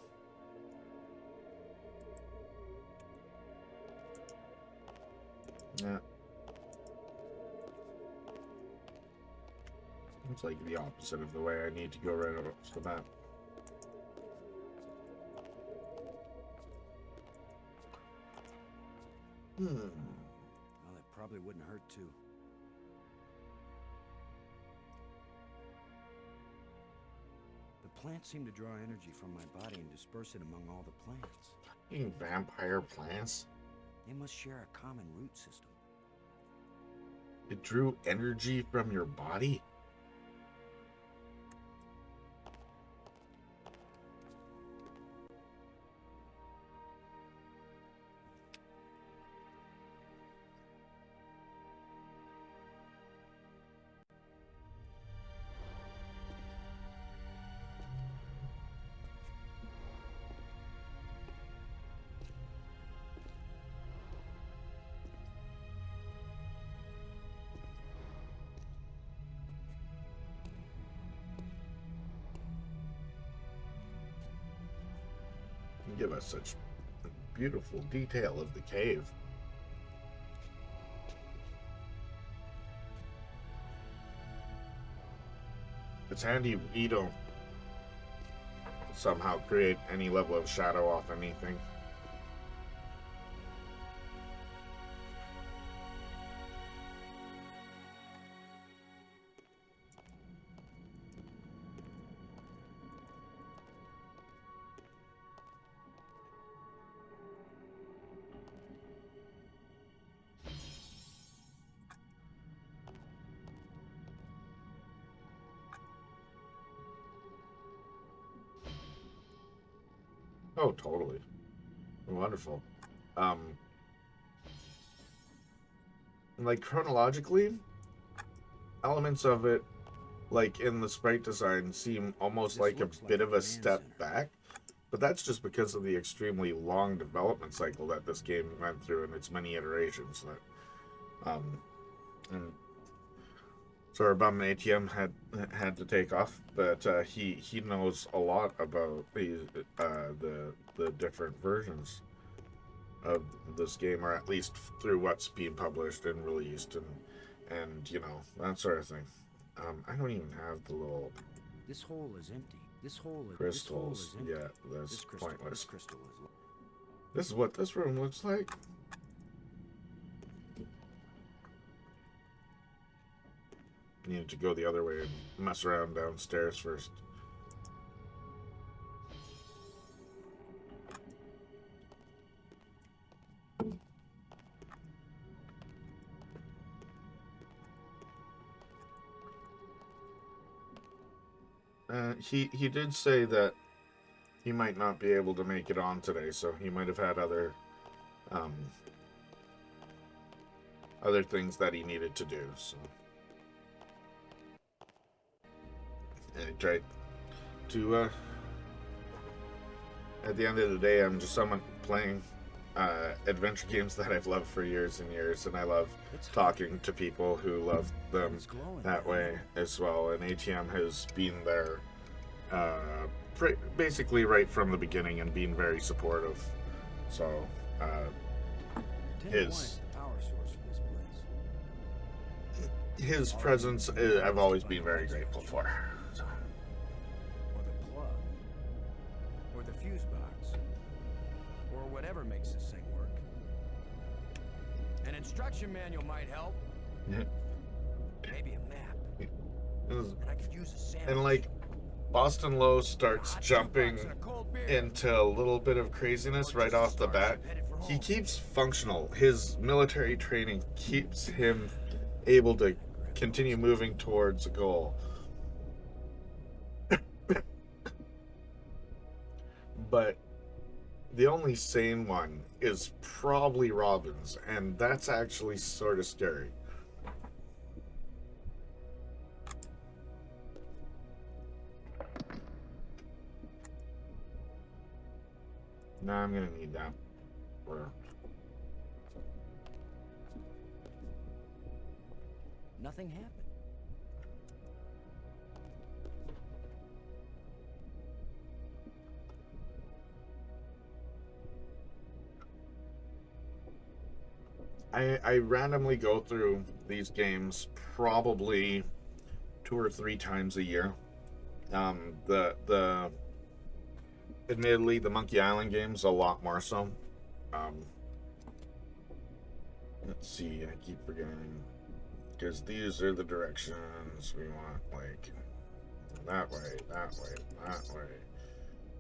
Yeah. It's like the opposite of the way I need to go right off the bat. Well, it probably wouldn't hurt to. The plants seem to draw energy from my body and disperse it among all the plants. Fucking vampire plants. They must share a common root system. It drew energy from your body? Give us such beautiful detail of the cave. It's handy we don't somehow create any level of shadow off anything. Oh, totally. Wonderful. Like chronologically, elements of it, like in the sprite design, seem almost like a bit of a step back, but that's just because of the extremely long development cycle that this game went through in its many iterations. That, and so our bum ATM had to take off, but he knows a lot about the different versions of this game, or at least through what's being published and released, and you know, that sort of thing. I don't even have the little This hole is empty. This hole is crystals. empty. Yeah, that's This crystal, pointless. This crystal is. This is what this room looks like. Needed to go the other way and mess around downstairs first. He did say that he might not be able to make it on today, so he might have had other things that he needed to do. So I tried to. At the end of the day, I'm just someone playing adventure games that I've loved for years and years, and I love talking to people who love them that way as well. And ATM has been there basically right from the beginning and being very supportive. So his presence I've always been very grateful for. So. Or the plug. Or the fuse box. Or whatever makes this thing work. An instruction manual might help. Maybe a map. And I could use a sample. And like Boston Low starts jumping into a little bit of craziness right off the bat. He keeps functional. His military training keeps him able to continue moving towards a goal. But the only sane one is probably Robin's, and that's actually sort of scary. No, I'm gonna need that. Or Nothing happened. I randomly go through these games probably 2 or 3 times a year. The admittedly the Monkey Island games a lot more so. Let's see, I keep forgetting because these are the directions we want, like that way, that way, that way.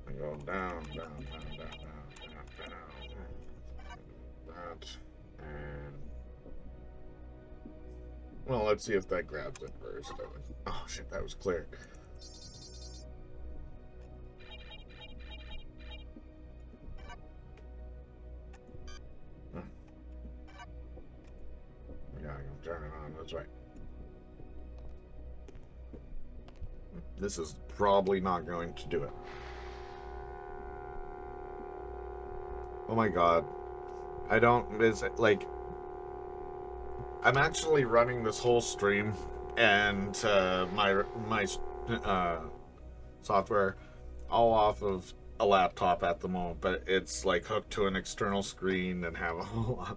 We go down, down, down, down, down, down, down. That. And well, let's see if that grabs it first. Oh shit, that was clear. Yeah, I'm turning on. That's right. This is probably not going to do it. Oh my god. I don't, is it, like, I'm actually running this whole stream and my software all off of a laptop at the moment, but it's like hooked to an external screen and have a whole lot.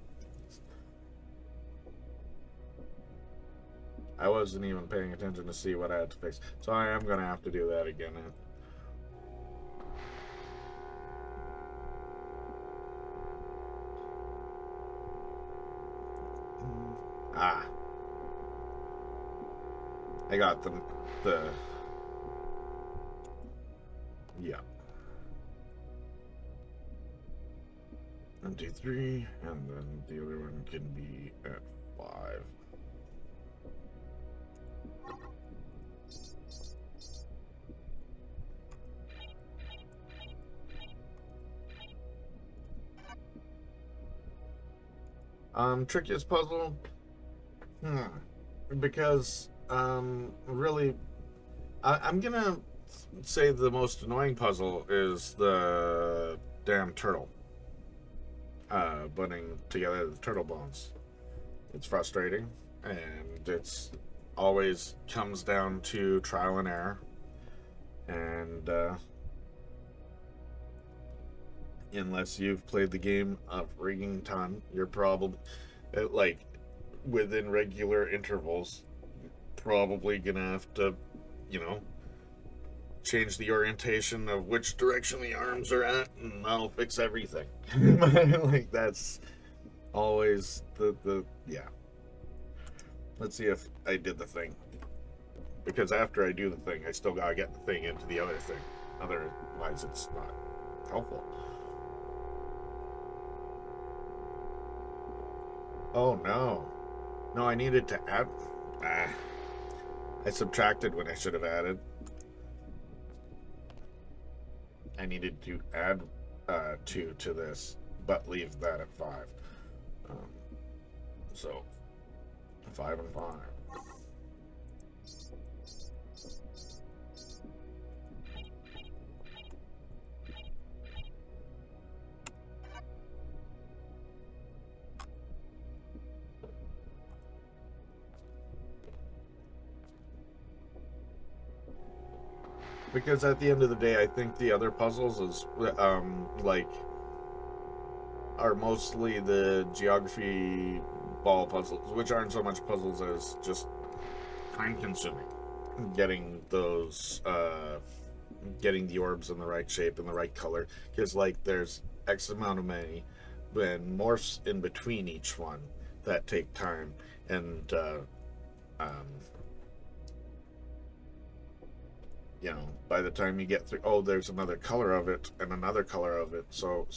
I wasn't even paying attention to see what I had to fix, so I am gonna have to do that again. Ah, I got the yeah. 1, 2, 3, and then the other one can be at 5. Trickiest puzzle? Because, really, I'm gonna say the most annoying puzzle is the damn turtle. Putting together the turtle bones. It's frustrating, and it's always comes down to trial and error. And, unless you've played the game a frigging ton, you're probably, like, within regular intervals, probably gonna have to, you know, change the orientation of which direction the arms are at, and that'll fix everything. Like, that's always the yeah. Let's see if I did the thing. Because after I do the thing, I still gotta get the thing into the other thing. Otherwise, it's not helpful. Oh no. No, I needed to add. I subtracted when I should have added. I needed to add 2 to this, but leave that at 5. So 5 and 5. Because at the end of the day, I think the other puzzles is like are mostly the geography ball puzzles, which aren't so much puzzles as just time consuming. Getting those getting the orbs in the right shape and the right color, because like there's X amount of many and morphs in between each one that take time, and you know, by the time you get through, oh, there's another color of it and another color of it, so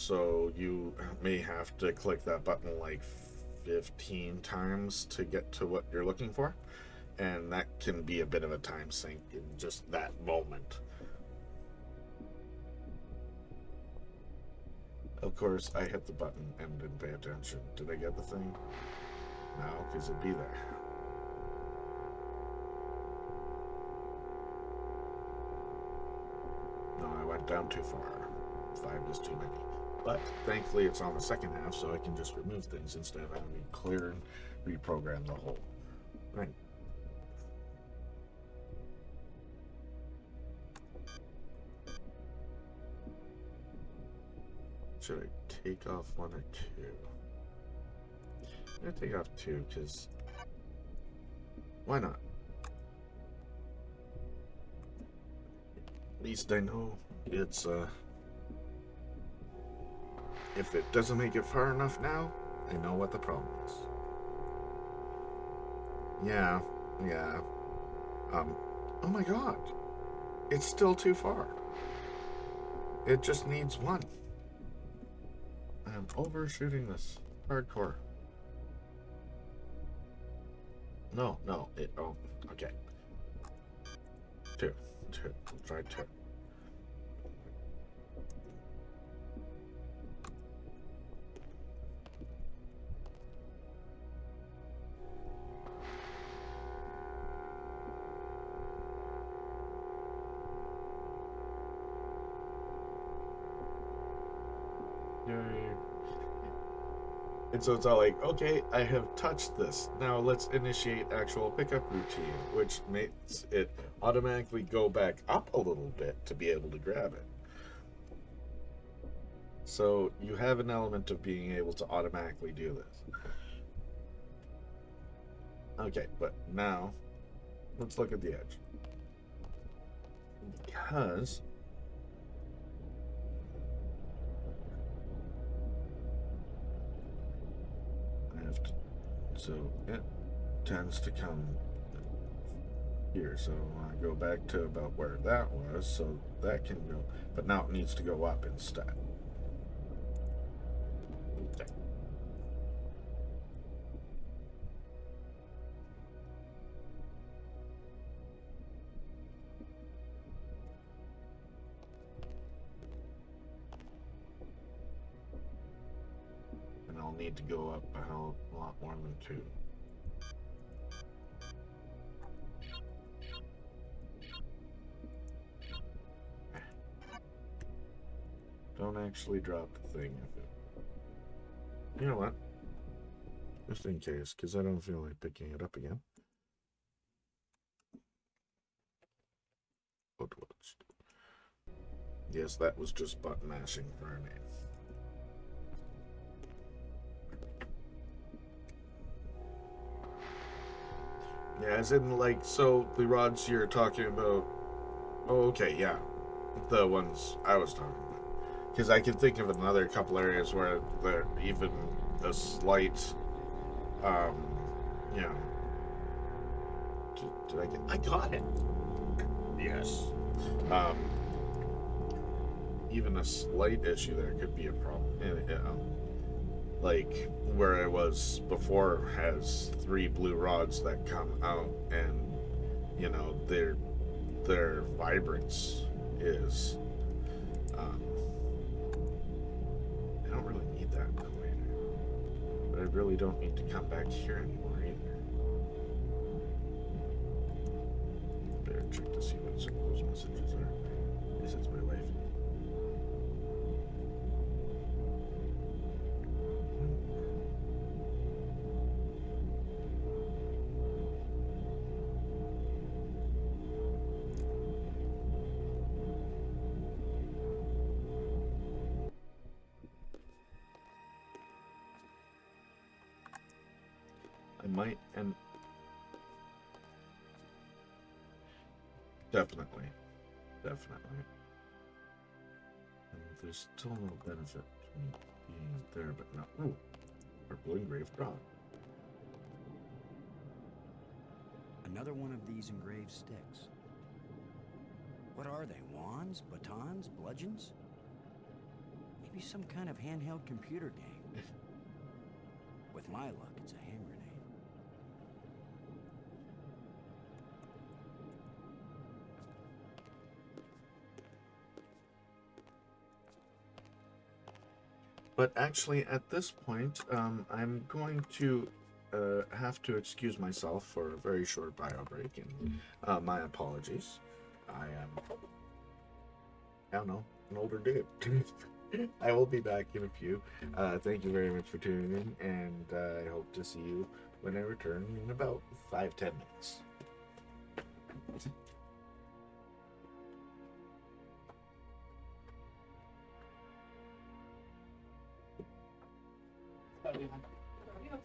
you may have to click that button like 15 times to get to what you're looking for, and that can be a bit of a time sink in just that moment. Of course, I hit the button and didn't pay attention. Did I get the thing? No, because it'd be there. No, I went down too far. 5 is too many. But thankfully it's on the second half, so I can just remove things instead of having to clear and reprogram the whole. Right. Should I take off one or two? I'm gonna take off two, because why not? At least I know it's if it doesn't make it far enough now, I know what the problem is. Yeah. Oh my god. It's still too far. It just needs one. I'm overshooting this. Hardcore. No, oh, okay. Two. Try two. And so it's all like, okay, I have touched this. Now let's initiate actual pickup routine, which makes it automatically go back up a little bit to be able to grab it. So you have an element of being able to automatically do this. Okay, but now let's look at the edge. Because so it tends to come here, so I go back to about where that was, so that can go, but now it needs to go up instead. Okay. And I'll need to go up a lot more than two. Don't actually drop the thing if it... You know what? Just in case, because I don't feel like picking it up again. What was? Yes, that was just button mashing for a name. Yeah, as in, like, so the rods you're talking about... Oh, okay, yeah. The ones I was talking about. Because I can think of another couple areas where there even a slight, you know... Did I get... I got it! Yes. Even a slight issue there could be a problem. Like where it was before has 3 blue rods that come out, and you know their vibrance is I don't really need that later, but I really don't need to come back here anymore either. Better check to see what some of those messages are. This is my wife. I might, and definitely. And there's still no benefit to me being there, but not. Ooh, purple engraved rod. Another one of these engraved sticks. What are they? Wands? Batons? Bludgeons? Maybe some kind of handheld computer game. With my luck, it's a hand grenade. But actually, at this point, I'm going to have to excuse myself for a very short bio break, and my apologies. I don't know, an older dude. I will be back in a few. Thank you very much for tuning in, and I hope to see you when I return in about 5-10 minutes.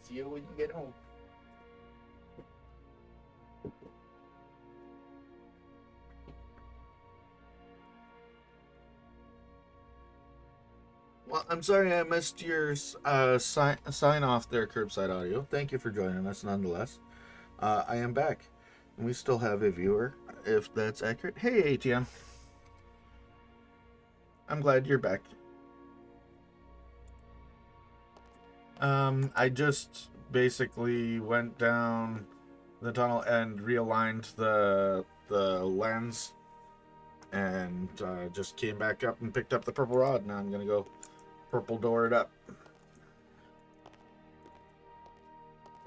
See you when you get home. Well, I'm sorry I missed your sign off there, Curbside Audio. Thank you for joining us nonetheless. I am back, and we still have a viewer, if that's accurate. Hey, ATM. I'm glad you're back. I just basically went down the tunnel and realigned the lens, and just came back up and picked up the purple rod. Now I'm gonna go purple door it up.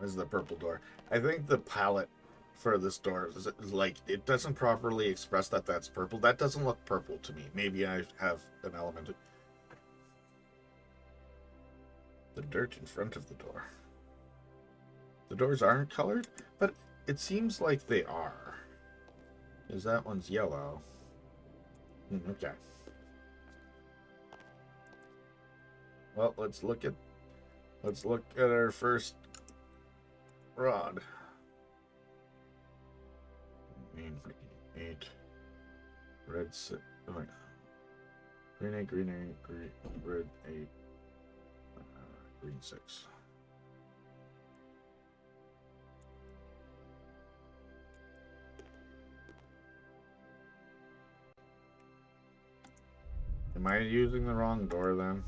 This is the purple door. I think the palette for this door is like, it doesn't properly express that that's purple. That doesn't look purple to me. Maybe I have an element of the dirt in front of the door. The doors aren't colored, but it seems like they are, because that one's yellow. Okay. Well, let's look at our first rod. 8 red 6. Oh my. Green 8, green 8, green red 8, green 6. Am I using the wrong door then?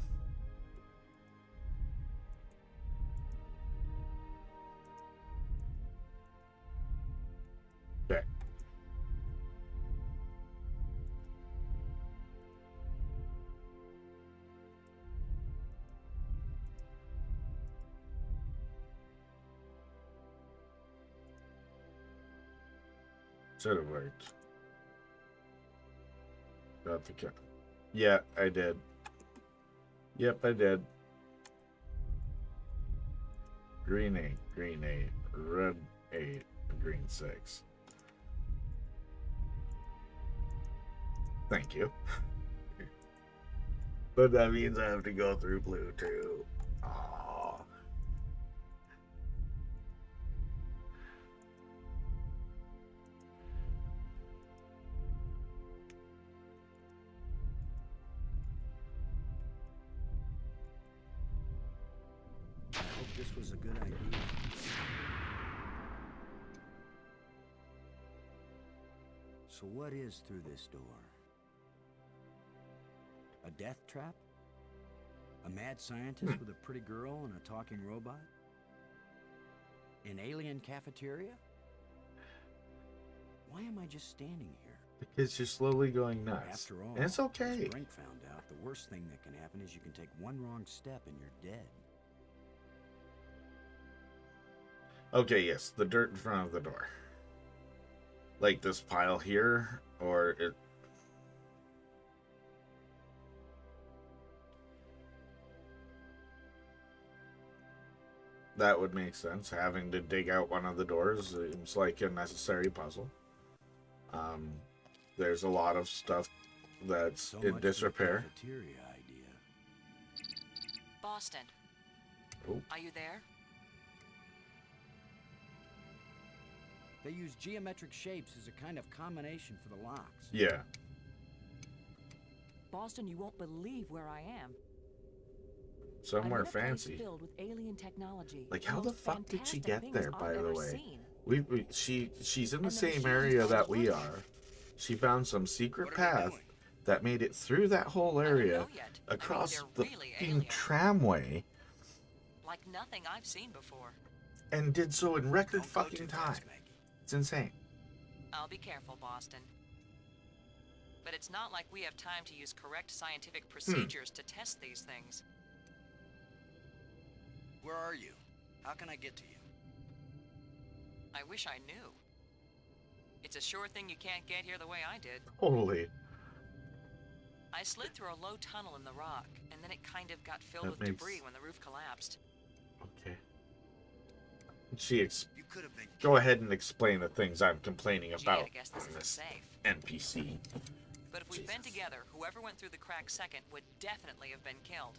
Okay. Should have worked. Got the cat. Yeah, I did. Yep, I did. Green 8, green 8, red 8, green 6. Thank you. But that means I have to go through blue too. Aww. I hope this was a good idea. So what is through this door? A death trap? A mad scientist with a pretty girl and a talking robot? An alien cafeteria? Why am I just standing here? Because you're slowly going nuts. After all, and it's okay. as Brink found out, the worst thing that can happen is you can take one wrong step and you're dead. Okay, yes, the dirt in front of the door. Like this pile here, or it... That would make sense. Having to dig out one of the doors seems like a necessary puzzle. There's a lot of stuff that's in disrepair. Boston. Oh. Are you there? They use geometric shapes as a kind of combination for the locks. Yeah. Boston, you won't believe where I am. Somewhere fancy. Filled with alien technology. Like, how the fuck did she get there, by the way? Seen. She's in the same area that we are. She found some secret path that made it through that whole area, across the fucking tramway, like nothing I've seen before, and did so in record fucking time. It's insane. I'll be careful, Boston. But it's not like we have time to use correct scientific procedures to test these things. Where are you? How can I get to you? I wish I knew. It's a sure thing you can't get here the way I did. Totally. I slid through a low tunnel in the rock, and then it kind of got filled with debris when the roof collapsed. Okay. Go ahead and explain the things I'm complaining about I guess this on isn't this safe. NPC. But if we'd been together, whoever went through the crack second would definitely have been killed.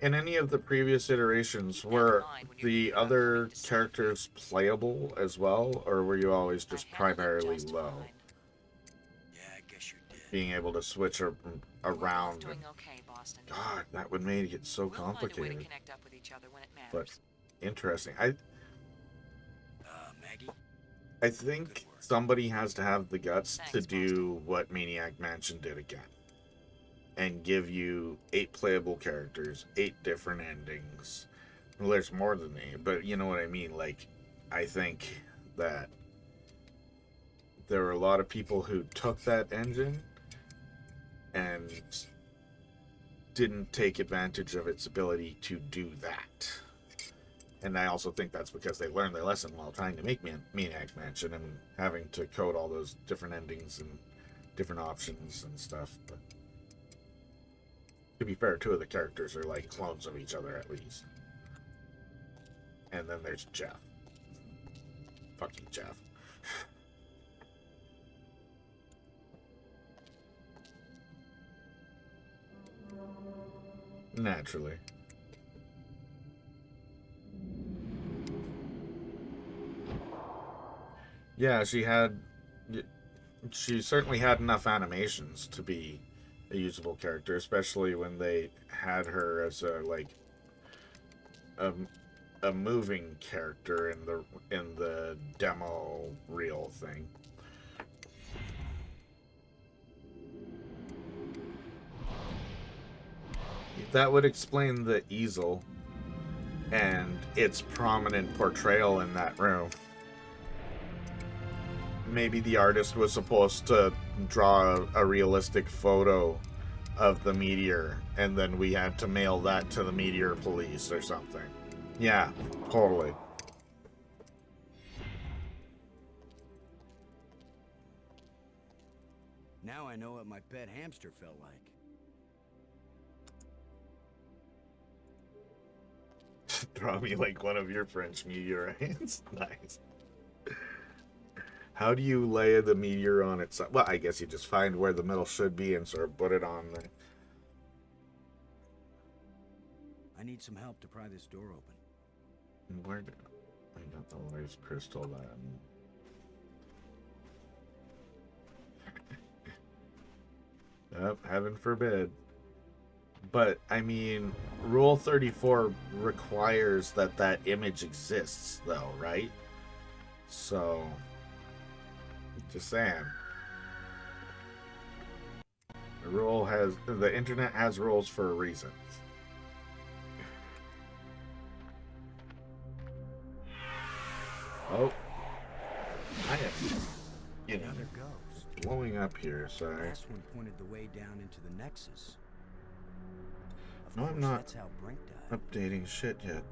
In any of the previous iterations, were the other characters playable as well, or were you always just primarily low? Yeah, I guess you did. Being able to switch around. Doing okay, Boston. God, that would make it so complicated. We'll find a way to connect up with each other when it matters. But interesting. Maggie? I think somebody has to have the guts to do what Maniac Mansion did again. And give you 8 playable characters, 8 different endings. Well, there's more than 8, but you know what I mean. Like, I think that there were a lot of people who took that engine and didn't take advantage of its ability to do that. And I also think that's because they learned their lesson while trying to make Maniac Mansion and having to code all those different endings and different options and stuff. But to be fair, 2 of the characters are like clones of each other at least. And then there's Jeff. Fucking Jeff. Naturally. Yeah, she certainly had enough animations to be a usable character, especially when they had her as a moving character in the demo reel thing. That would explain the easel and its prominent portrayal in that room. Maybe the artist was supposed to draw a realistic photo of the meteor, and then we had to mail that to the meteor police or something. Yeah, totally. Now I know what my pet hamster felt like. Draw me like one of your French meteorites. Nice. How do you lay the meteor on its side? Well, I guess you just find where the middle should be and sort of put it on there. I need some help to pry this door open. Where did I got the lawyer's crystal then? Oh, heaven forbid. But, I mean, Rule 34 requires that that image exists, though, right? So, just saying. The internet has rules for a reason. Oh. I am Another ghost. blowing up here, sorry. Last one pointed the way down into the Nexus. Of No, course, I'm not that's how Brink died. updating shit yet.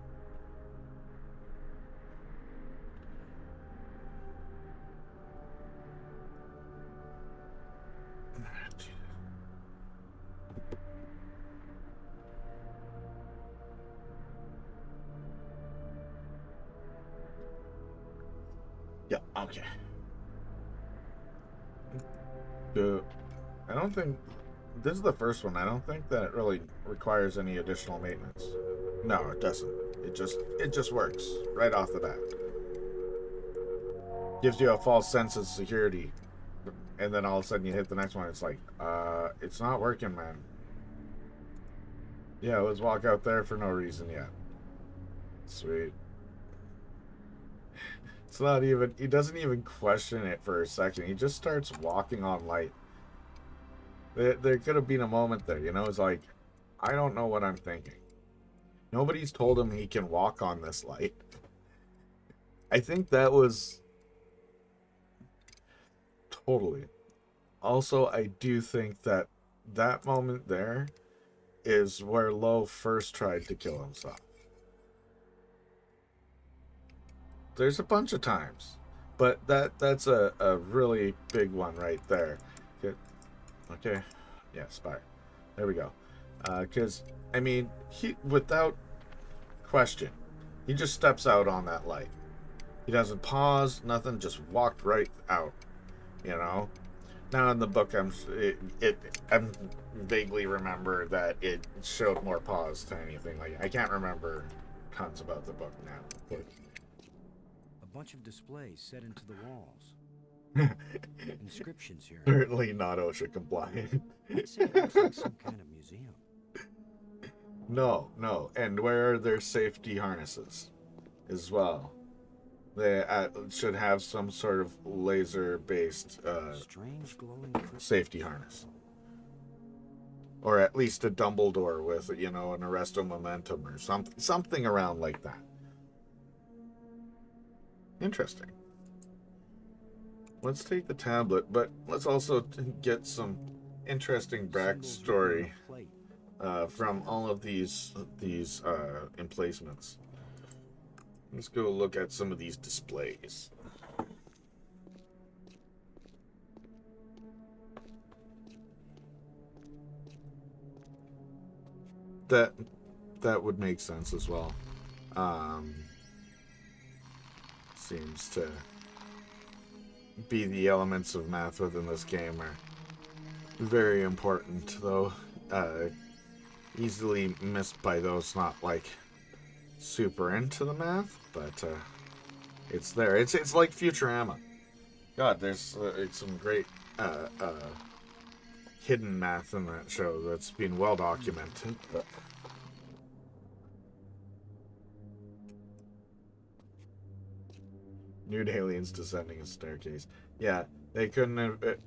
Yeah, okay. I don't think this is the first one. I don't think that it really requires any additional maintenance. No, it doesn't. It just works right off the bat. Gives you a false sense of security. And then all of a sudden you hit the next one, it's like, it's not working, man. Yeah, let's walk out there for no reason yet. Sweet. It's not even, he doesn't even question it for a second. He just starts walking on light. There could have been a moment there, you know? It's like, I don't know what I'm thinking. Nobody's told him he can walk on this light. I think that was... Totally. Also, I do think that that moment there is where Lo first tried to kill himself. There's a bunch of times, but that's a really big one right there. Okay. Yeah, Spire. There we go. Because, I mean, he, without question, he just steps out on that light. He doesn't pause, nothing, just walked right out, you know? Now in the book, I'm vaguely remember that it showed more pause to anything. Like, I can't remember tons about the book now. But... a bunch of displays set into the walls. Inscriptions here. Certainly not OSHA compliant. I'd say it looks like some kind of museum. No. And where are their safety harnesses as well? They should have some sort of laser-based safety harness. Or at least a Dumbledore with, you know, an Arresto Momentum or something around like that. Interesting. Let's take the tablet, but let's also get some interesting backstory from all of these emplacements. Let's go look at some of these displays. That would make sense as well. Seems to be the elements of math within this game are very important, though easily missed by those not like super into the math, but it's there. It's like Futurama. God, there's some great hidden math in that show that's been well documented. But nude aliens descending a staircase. Yeah, they couldn't have.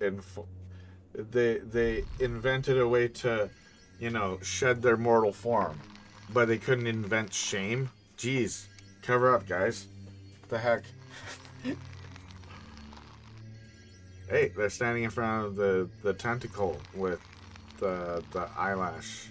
They invented a way to, you know, shed their mortal form. But they couldn't invent shame? Jeez. Cover up, guys. What the heck? Hey, they're standing in front of the tentacle with the eyelash.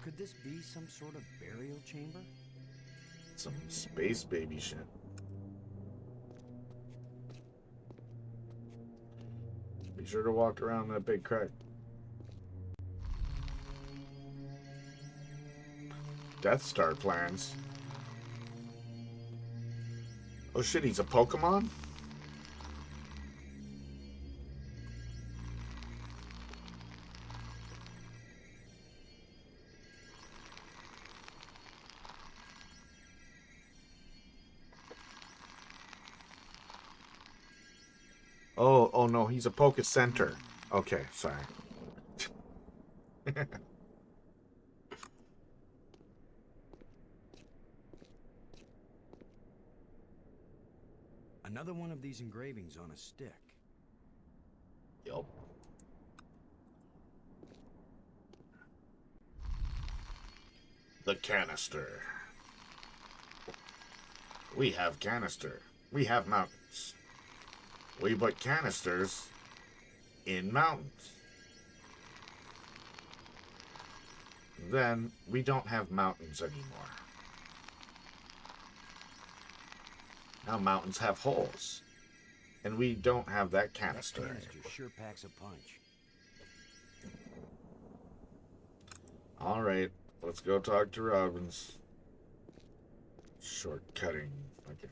Could this be some sort of burial chamber? Some space baby shit. Be sure to walk around that big crack. Death Star plans. Oh shit, he's a Pokemon? Oh no, he's a Poke Center. Okay, sorry. Another one of these engravings on a stick. Yup. The canister. We have canister. We have mountains. We put canisters in mountains. Then we don't have mountains anymore. Now mountains have holes. And we don't have that canister. That canister sure packs a punch. Alright, let's go talk to Robbins. Shortcutting. Okay.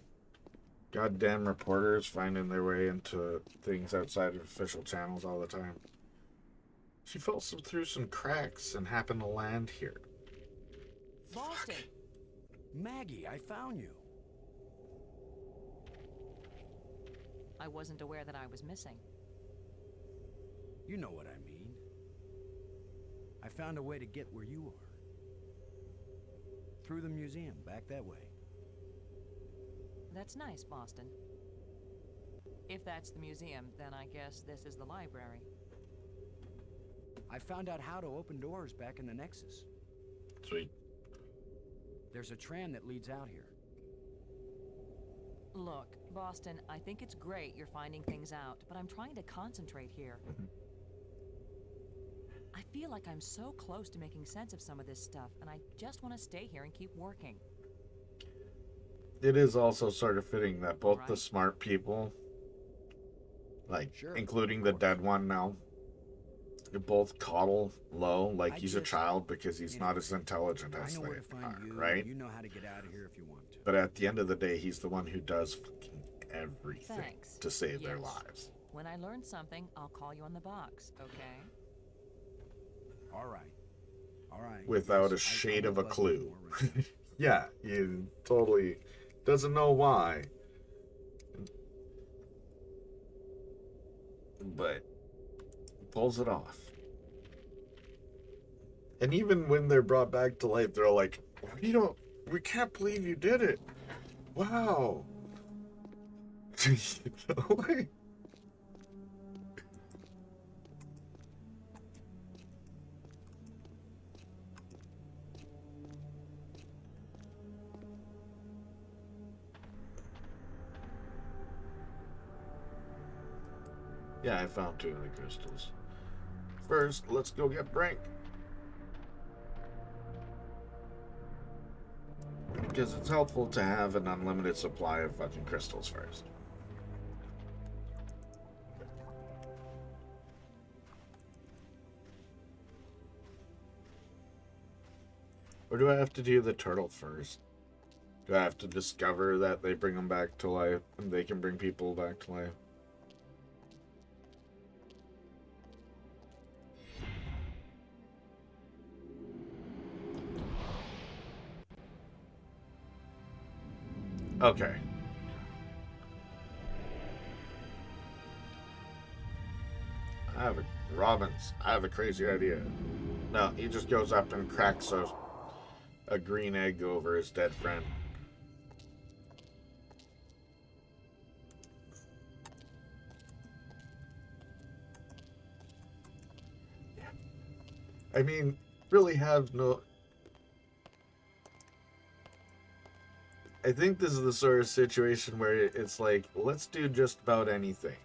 Goddamn reporters finding their way into things outside of official channels all the time. She fell through some cracks and happened to land here. Boston! Fuck. Maggie, I found you. I wasn't aware that I was missing. You know what I mean. I found a way to get where you are. Through the museum, back that way. That's nice, Boston. If that's the museum, then I guess this is the library. I found out how to open doors back in the Nexus. Sweet. There's a tram that leads out here. Look, Boston, I think it's great you're finding things out, but I'm trying to concentrate here. I feel like I'm so close to making sense of some of this stuff, and I just want to stay here and keep working. It is also sort of fitting that both the smart people, like, including the dead one now, they both coddle Lo like he's a child because he's not as intelligent as they are, right? You know how to get out of here if you want to. But at the end of the day, he's the one who does fucking everything to save their lives. When I learn something, I'll call you on the box, okay? All right. All right. Without a shade of a clue. Yeah, he totally doesn't know why. But pulls it off. And even when they're brought back to life, they're like, we can't believe you did it. Wow. You know, like, yeah, I found 2 of the crystals. First, let's go get Brink. Because it's helpful to have an unlimited supply of fucking crystals first. Or do I have to do the turtle first? Do I have to discover that they bring them back to life and they can bring people back to life? Okay. I have a crazy idea. No, he just goes up and cracks a green egg over his dead friend. Yeah. I mean, really have no... I think this is the sort of situation where it's like, let's do just about anything.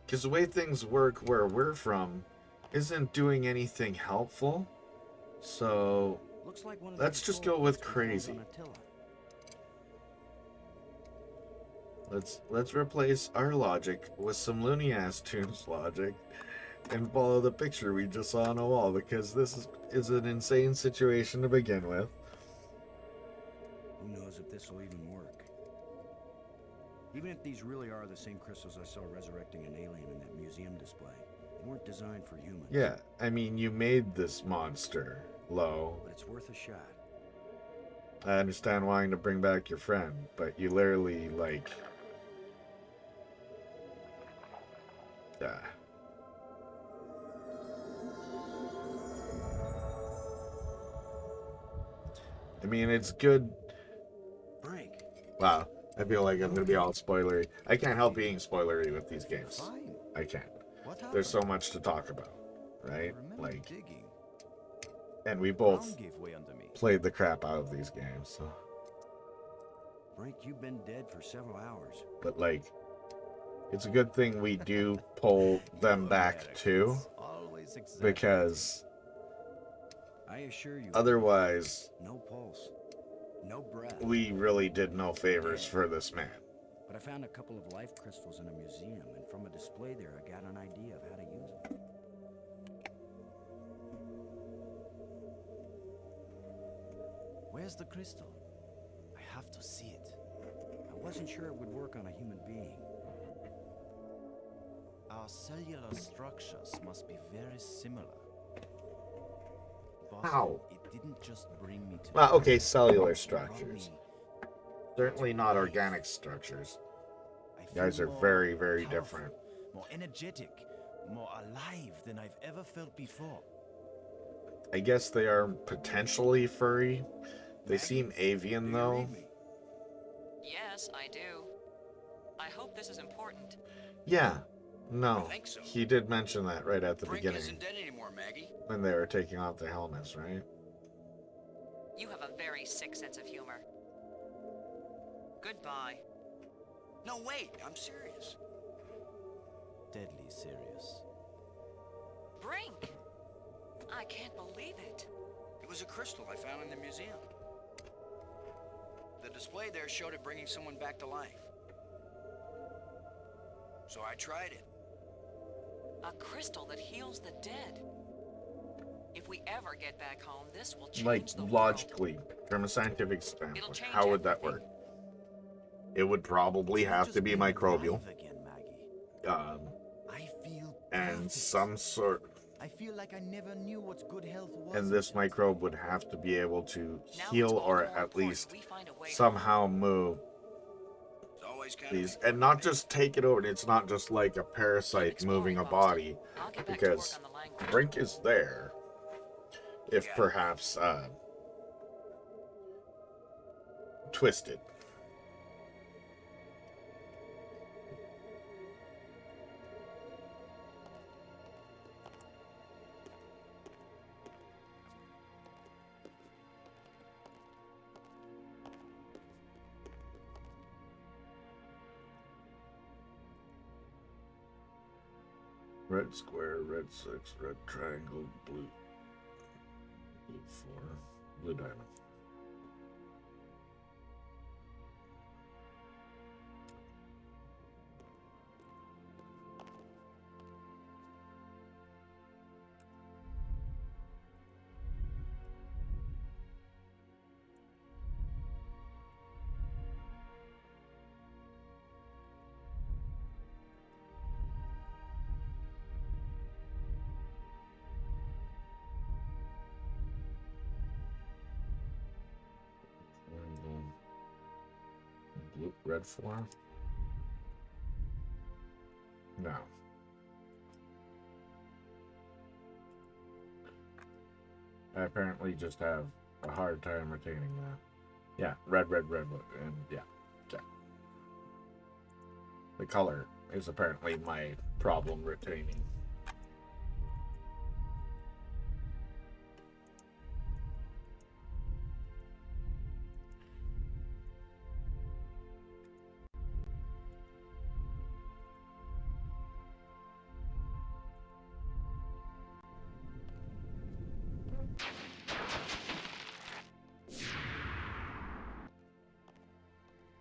Because the way things work where we're from isn't doing anything helpful. So, let's just go with crazy. Let's replace our logic with some loony-ass Toons logic and follow the picture we just saw on a wall, because this is an insane situation to begin with. Who knows if this will even work? Even if these really are the same crystals I saw resurrecting an alien in that museum display, they weren't designed for humans. Yeah, I mean, you made this monster, Lo. But it's worth a shot. I understand wanting to bring back your friend, but you literally, like... I mean, it's good... Frank. Wow, I feel like I'm going to be all spoilery. I can't help being spoilery with these games. I can't. There's so much to talk about, right? Like... And we both played the crap out of these games, so... Frank, you've been dead for several hours. But, like, it's a good thing we do pull them back, too. Because... I assure you, otherwise... no pulse, no breath. We really did no favors for this man. But I found a couple of life crystals in a museum, and from a display there, I got an idea of how to use them. Where's the crystal? I have to see it. I wasn't sure it would work on a human being. Our cellular structures must be very similar. How? It didn't just bring me to... Well, okay, cellular structures. Certainly not organic structures. You guys are very, very different. More energetic, more alive than I've ever felt before. I guess they are potentially furry. They seem avian, though. Yes, I do. I hope this is important. Yeah. No. I think so. He did mention that right at the beginning. Isn't dead anymore, Maggie. When they were taking off their helmets, right? You have a very sick sense of humor. Goodbye. No, wait, I'm serious. Deadly serious. Brink! I can't believe it. It was a crystal I found in the museum. The display there showed it bringing someone back to life. So I tried it. A crystal that heals the dead. If we ever get back home, this will change Like, the logically, from a scientific standpoint, change how would that work? It would probably have to be microbial. And some sort... I feel like I never knew what good health was. And this microbe would have to be able to heal or at least somehow move these. And not just take it over. It's not just like a parasite moving a body. Because Brink is there. If perhaps twisted. Red square, red 6, red triangle, blue 4, blue diamond. Blue, red 4? No. I apparently just have a hard time retaining that. Yeah, red, and yeah. The color is apparently my problem retaining.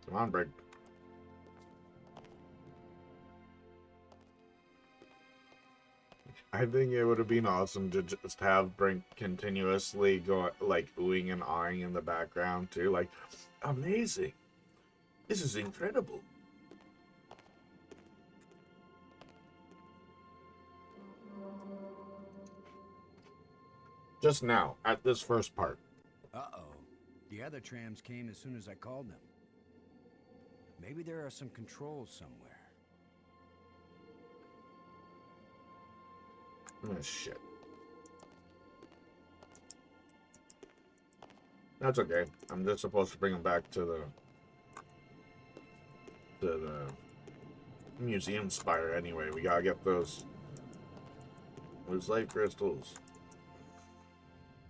Come on, Brink. I think it would have been awesome to just have Brink continuously go, like, oohing and eyeing in the background, too. Like, amazing. This is incredible. Just now, at this first part. Uh-oh. The other trams came as soon as I called them. Maybe there are some controls somewhere. Oh, shit. That's okay. I'm just supposed to bring them back to the museum spire anyway. We gotta get those light crystals.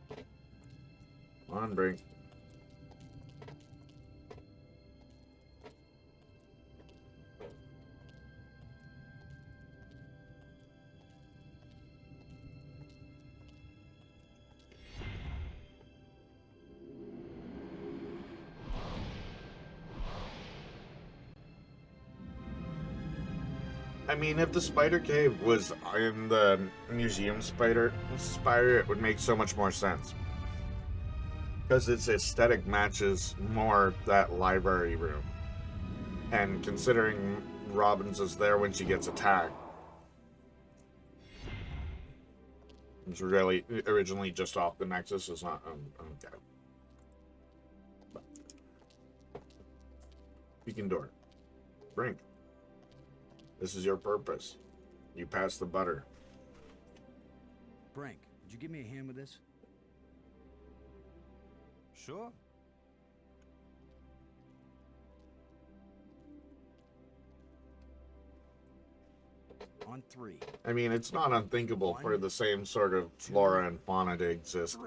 Come on, Brink. I mean, if the spider cave was in the museum spire, it would make so much more sense. Because its aesthetic matches more that library room. And considering Robbins is there when she gets attacked, it's really originally just off the Nexus. Is not okay. Beacon door. Brink. This is your purpose. You pass the butter. Brink, would you give me a hand with this? Sure. On 3. I mean, it's not unthinkable for the same sort of flora and fauna to exist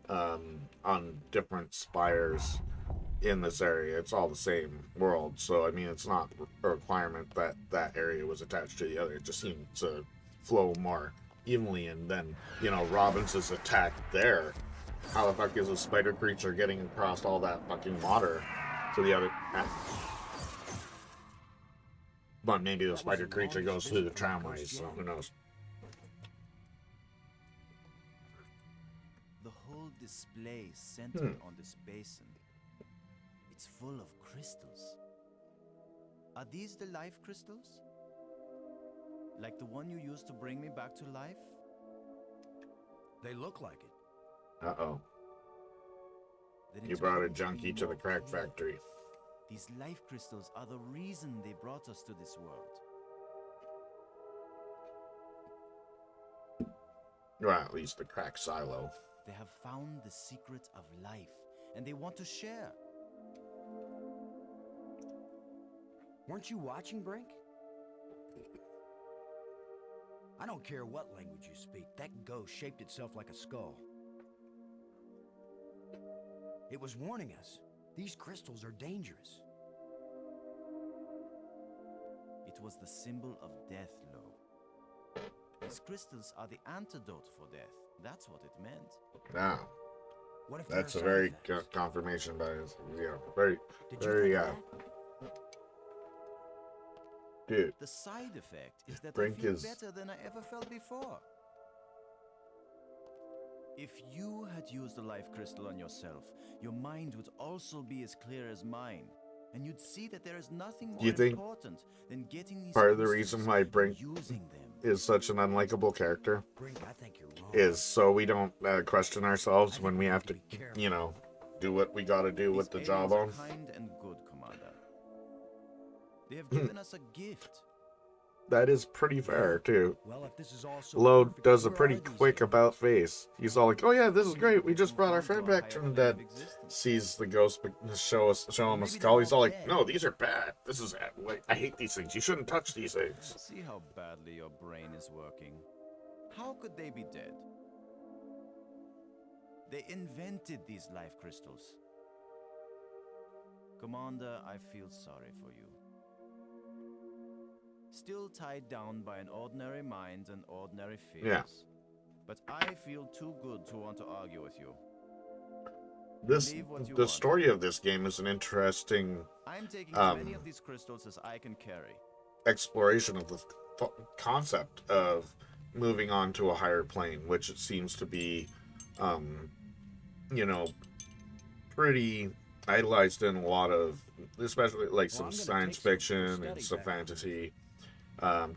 on different spires in this area. It's all the same world, so I mean, it's not a requirement that that area was attached to the other. It just seemed to flow more evenly, and then, you know, Robbins is attacked there. How the fuck is a spider creature getting across all that fucking water to the other... But maybe the spider creature goes through the tramways, so who knows. The whole display centered on this basin. It's full of crystals. Are these the life crystals? Like the one you used to bring me back to life? They look like it. Uh-oh. Then You it's brought a going to be junkie to the more crack clear. factory. These life crystals are the reason they brought us to this world. Or at least the crack silo. They have found the secret of life, and they want to share. Weren't you watching, Brink? I don't care what language you speak, that ghost shaped itself like a skull. It was warning us. These crystals are dangerous. It was the symbol of death, Lo. These crystals are the antidote for death. That's what it meant. Now, What if that's a there are very side effects? confirmation bias. Yeah, very, Did you very, think of that? dude. The side effect is that Brink I feel is- better than I ever felt before. If you had used the life crystal on yourself, your mind would also be as clear as mine. And you'd see that there is nothing more You think important than getting these part of the crystals reason why and Brink using them. is such an unlikable character Brink, I think you're wrong. is so we don't question ourselves when we have to, you know, do what we gotta do with the These job aliens on. are kind and good, Commander. They have given us a gift. That is pretty fair, too. Well, if this is all so Lo perfect, does a where pretty are these quick aliens? about face. He's all like, "Oh yeah, this is great. We just brought our friend back from the dead." Sees the ghost show him a skull. He's all like, "No, these are bad. This is wait, I hate these things. You shouldn't touch these things." See how badly your brain is working. How could they be dead? They invented these life crystals. Commander, I feel sorry for you. Still tied down by an ordinary mind and ordinary fears. Yeah. But I feel too good to want to argue with you. This Believe what you the want. story of this game is an interesting I'm taking as many of these crystals as I can carry. exploration of the concept of moving on to a higher plane, which it seems to be, you know, pretty idolized in a lot of, especially like some science fiction and some fantasy.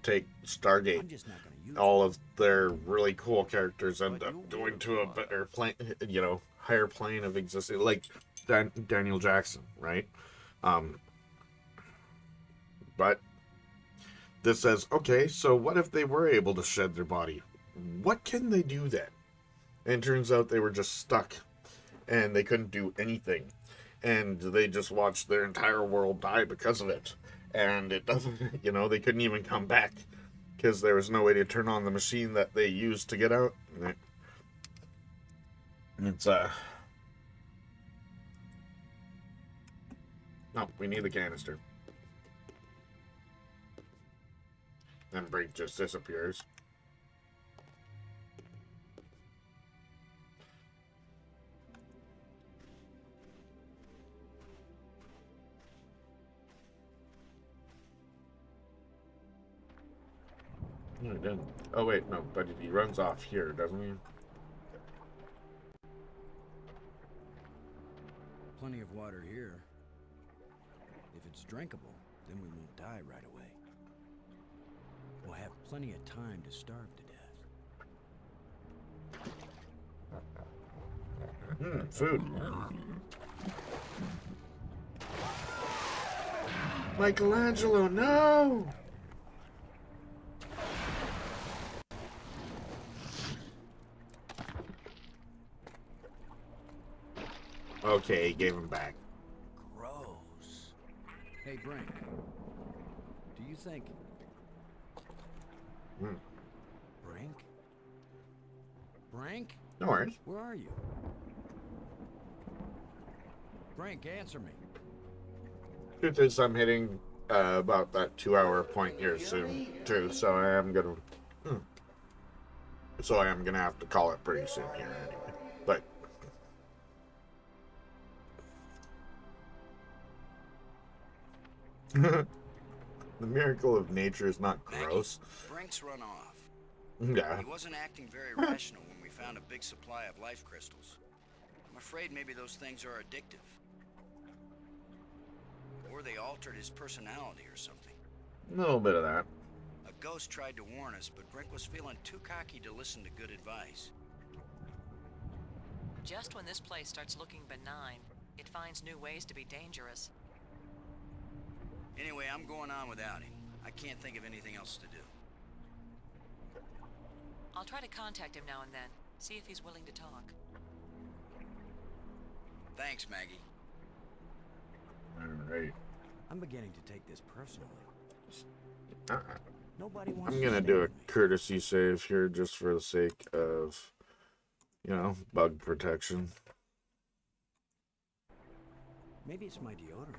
Take Stargate. All of their really cool characters end up going to a better plane, you know, higher plane of existence, like Daniel Jackson, right? But this says, okay, so what if they were able to shed their body? What can they do then? And it turns out they were just stuck, and they couldn't do anything, and they just watched their entire world die because of it. And it doesn't, you know, they couldn't even come back because there was no way to turn on the machine that they used to get out. It's no, we need the canister. Then Brink just disappears. No, he didn't. Oh wait, no, but he runs off here, doesn't he? Plenty of water here. If it's drinkable, then we won't die right away. We'll have plenty of time to starve to death. Food. Michelangelo, no! Okay, he gave him back. Gross. Hey, Brink. Do you think... Brink? Brink? No worries. Where are you? Brink, answer me. Truth is, I'm hitting about that 2-hour point here soon, too, so I am gonna... So I am gonna have to call it pretty soon here anyway. But the miracle of nature is not gross. Brink's run off. Yeah. He wasn't acting very rational when we found a big supply of life crystals. I'm afraid maybe those things are addictive. Or they altered his personality or something. A little bit of that. A ghost tried to warn us, but Brink was feeling too cocky to listen to good advice. Just when this place starts looking benign, it finds new ways to be dangerous. Anyway, I'm going on without him. I can't think of anything else to do. I'll try to contact him now and then, see if he's willing to talk. Thanks, Maggie. Alright. I'm beginning to take this personally. Nobody I'm gonna do a courtesy save here just for the sake of, you know, bug protection. Maybe it's my deodorant.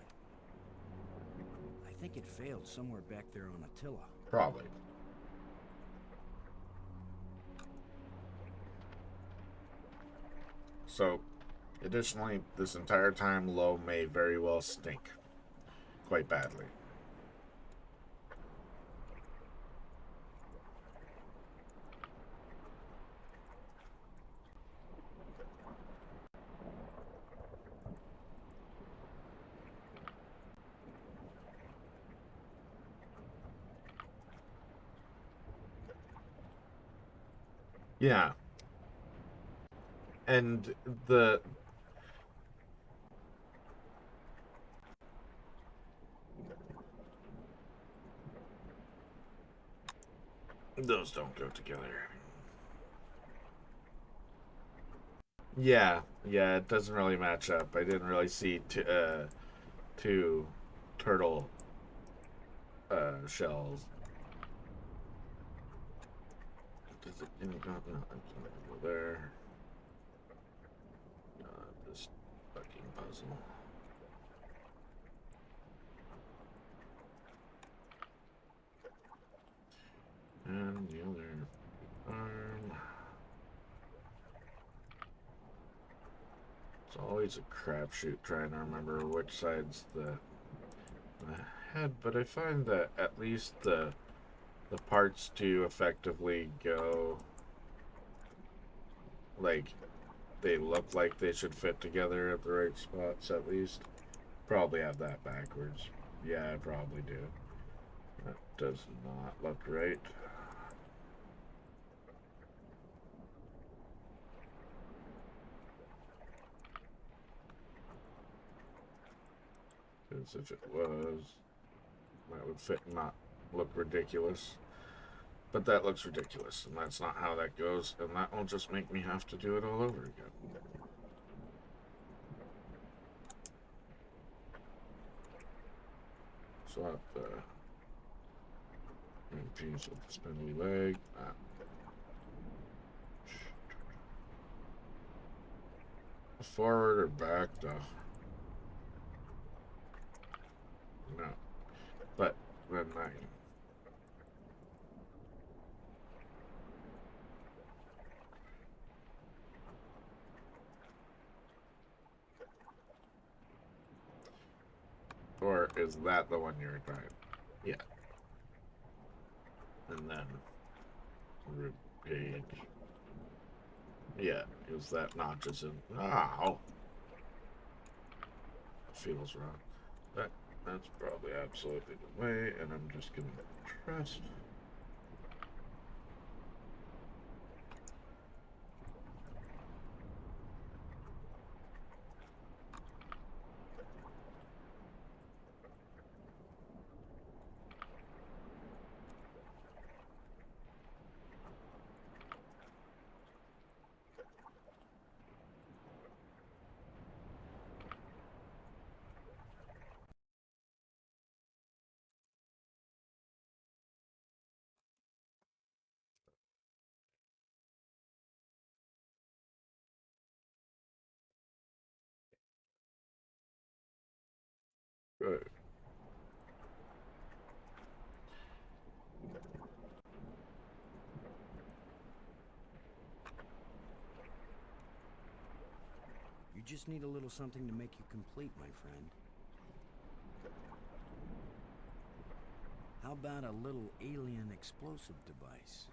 I think it failed somewhere back there on Attila. Probably. So, additionally, this entire time, Lo may very well stink. Quite badly. Yeah. And those don't go together. Yeah, it doesn't really match up. I didn't really see two turtle shells. Does it no, it's gonna go there. This fucking puzzle. And the other arm. It's always a crapshoot trying to remember which side's the head, but I find that at least the parts to effectively go, like, they look like they should fit together at the right spots at least. Probably have that backwards. Yeah, I probably do. That does not look right. Because if it was, that would fit and not look ridiculous. But that looks ridiculous, and that's not how that goes, and that will just make me have to do it all over again. Swap the piece of the spindly leg. Forward or back, though? No. But then I... Or is that the one you're trying? Yeah. And then rib cage. Yeah, because that notches in. Ow! Feels wrong. That's probably absolutely the way, and I'm just gonna trust. Good. You just need a little something to make you complete, my friend. How about a little alien explosive device?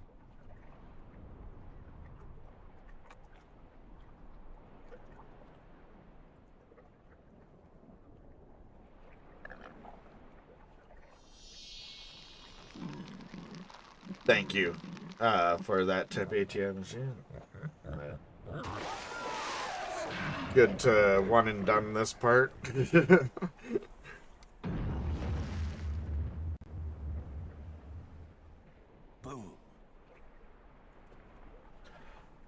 Thank you for that tip, ATM machine. Good to one and done this part. Boom.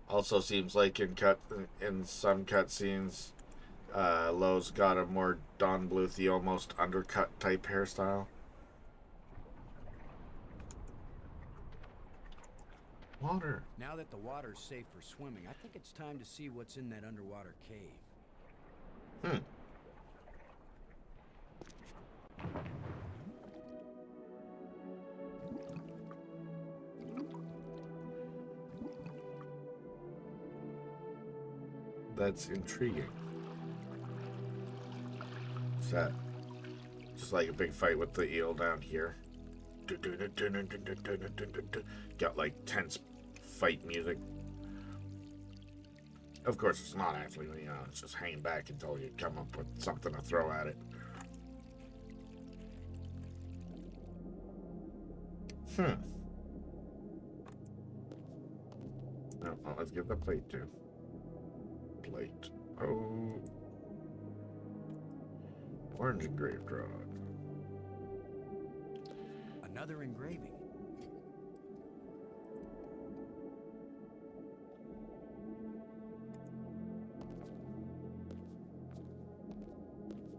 Also seems like in some cutscenes, Lowe's got a more Don Bluthy, almost undercut type hairstyle. Water. Now that the water's safe for swimming, I think it's time to see what's in that underwater cave. That's intriguing. Is that just like a big fight with the eel down here? Got like tense fight music. Of course, it's not actually, you know, it's just hanging back until you come up with something to throw at it. No, well, let's get the plate too. Plate. Oh. Orange engraved rod. Another engraving.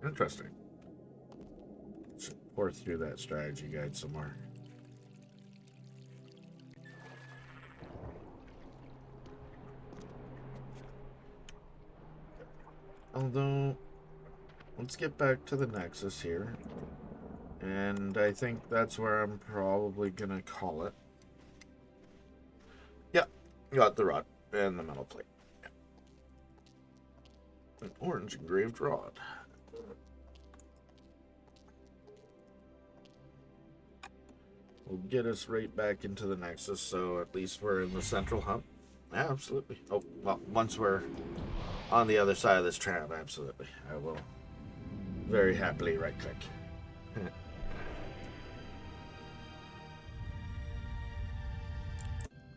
Interesting. Should pour through that strategy guide some more. Although, let's get back to the Nexus here. And I think that's where I'm probably gonna call it. Yeah, got the rod and the metal plate. Yeah. An orange engraved rod. Will get us right back into the Nexus, so at least we're in the central hub. Yeah, absolutely. Oh, well, once we're on the other side of this tram, absolutely. I will very happily right-click.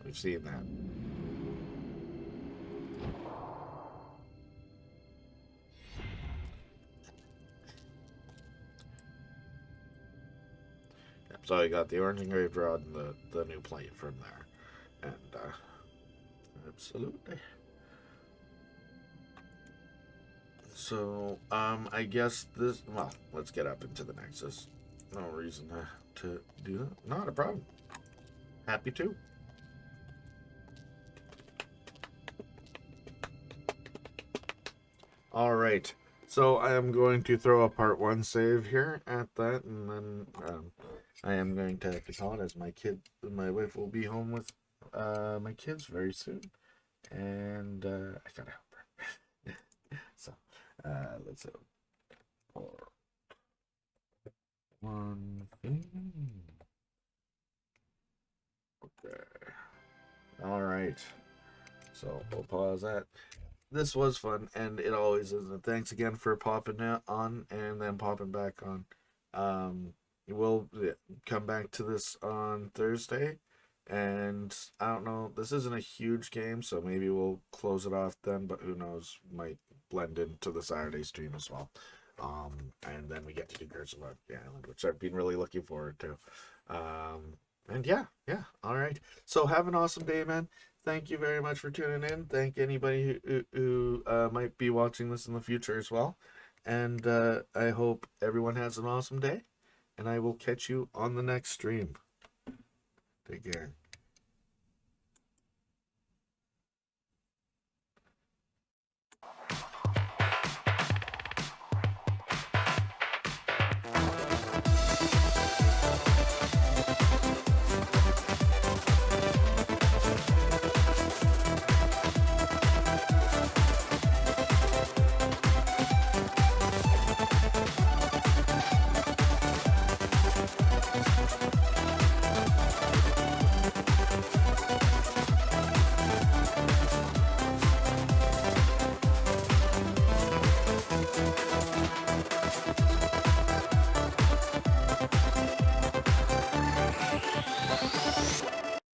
We've seen that. So I got the orange engraved rod and the new plate from there. And, absolutely. So, I guess this, well, let's get up into the Nexus. No reason to do that. Not a problem. Happy to. Alright. So I am going to throw a part 1 save here at that, and then, I am going to have to call it as my wife will be home with my kids very soon, and I gotta help her. So let's go. 1 thing. Okay. All right. So we'll pause that. This was fun, and it always is. And thanks again for popping on and then popping back on. We'll come back to this on Thursday, and I don't know, this isn't a huge game, so maybe we'll close it off then, but who knows, might blend into the Saturday stream as well. And then we get to do Curse of Monkey Island, which I've been really looking forward to. And yeah, all right. So have an awesome day, man. Thank you very much for tuning in. Thank anybody who might be watching this in the future as well. And I hope everyone has an awesome day. And I will catch you on the next stream. Take care.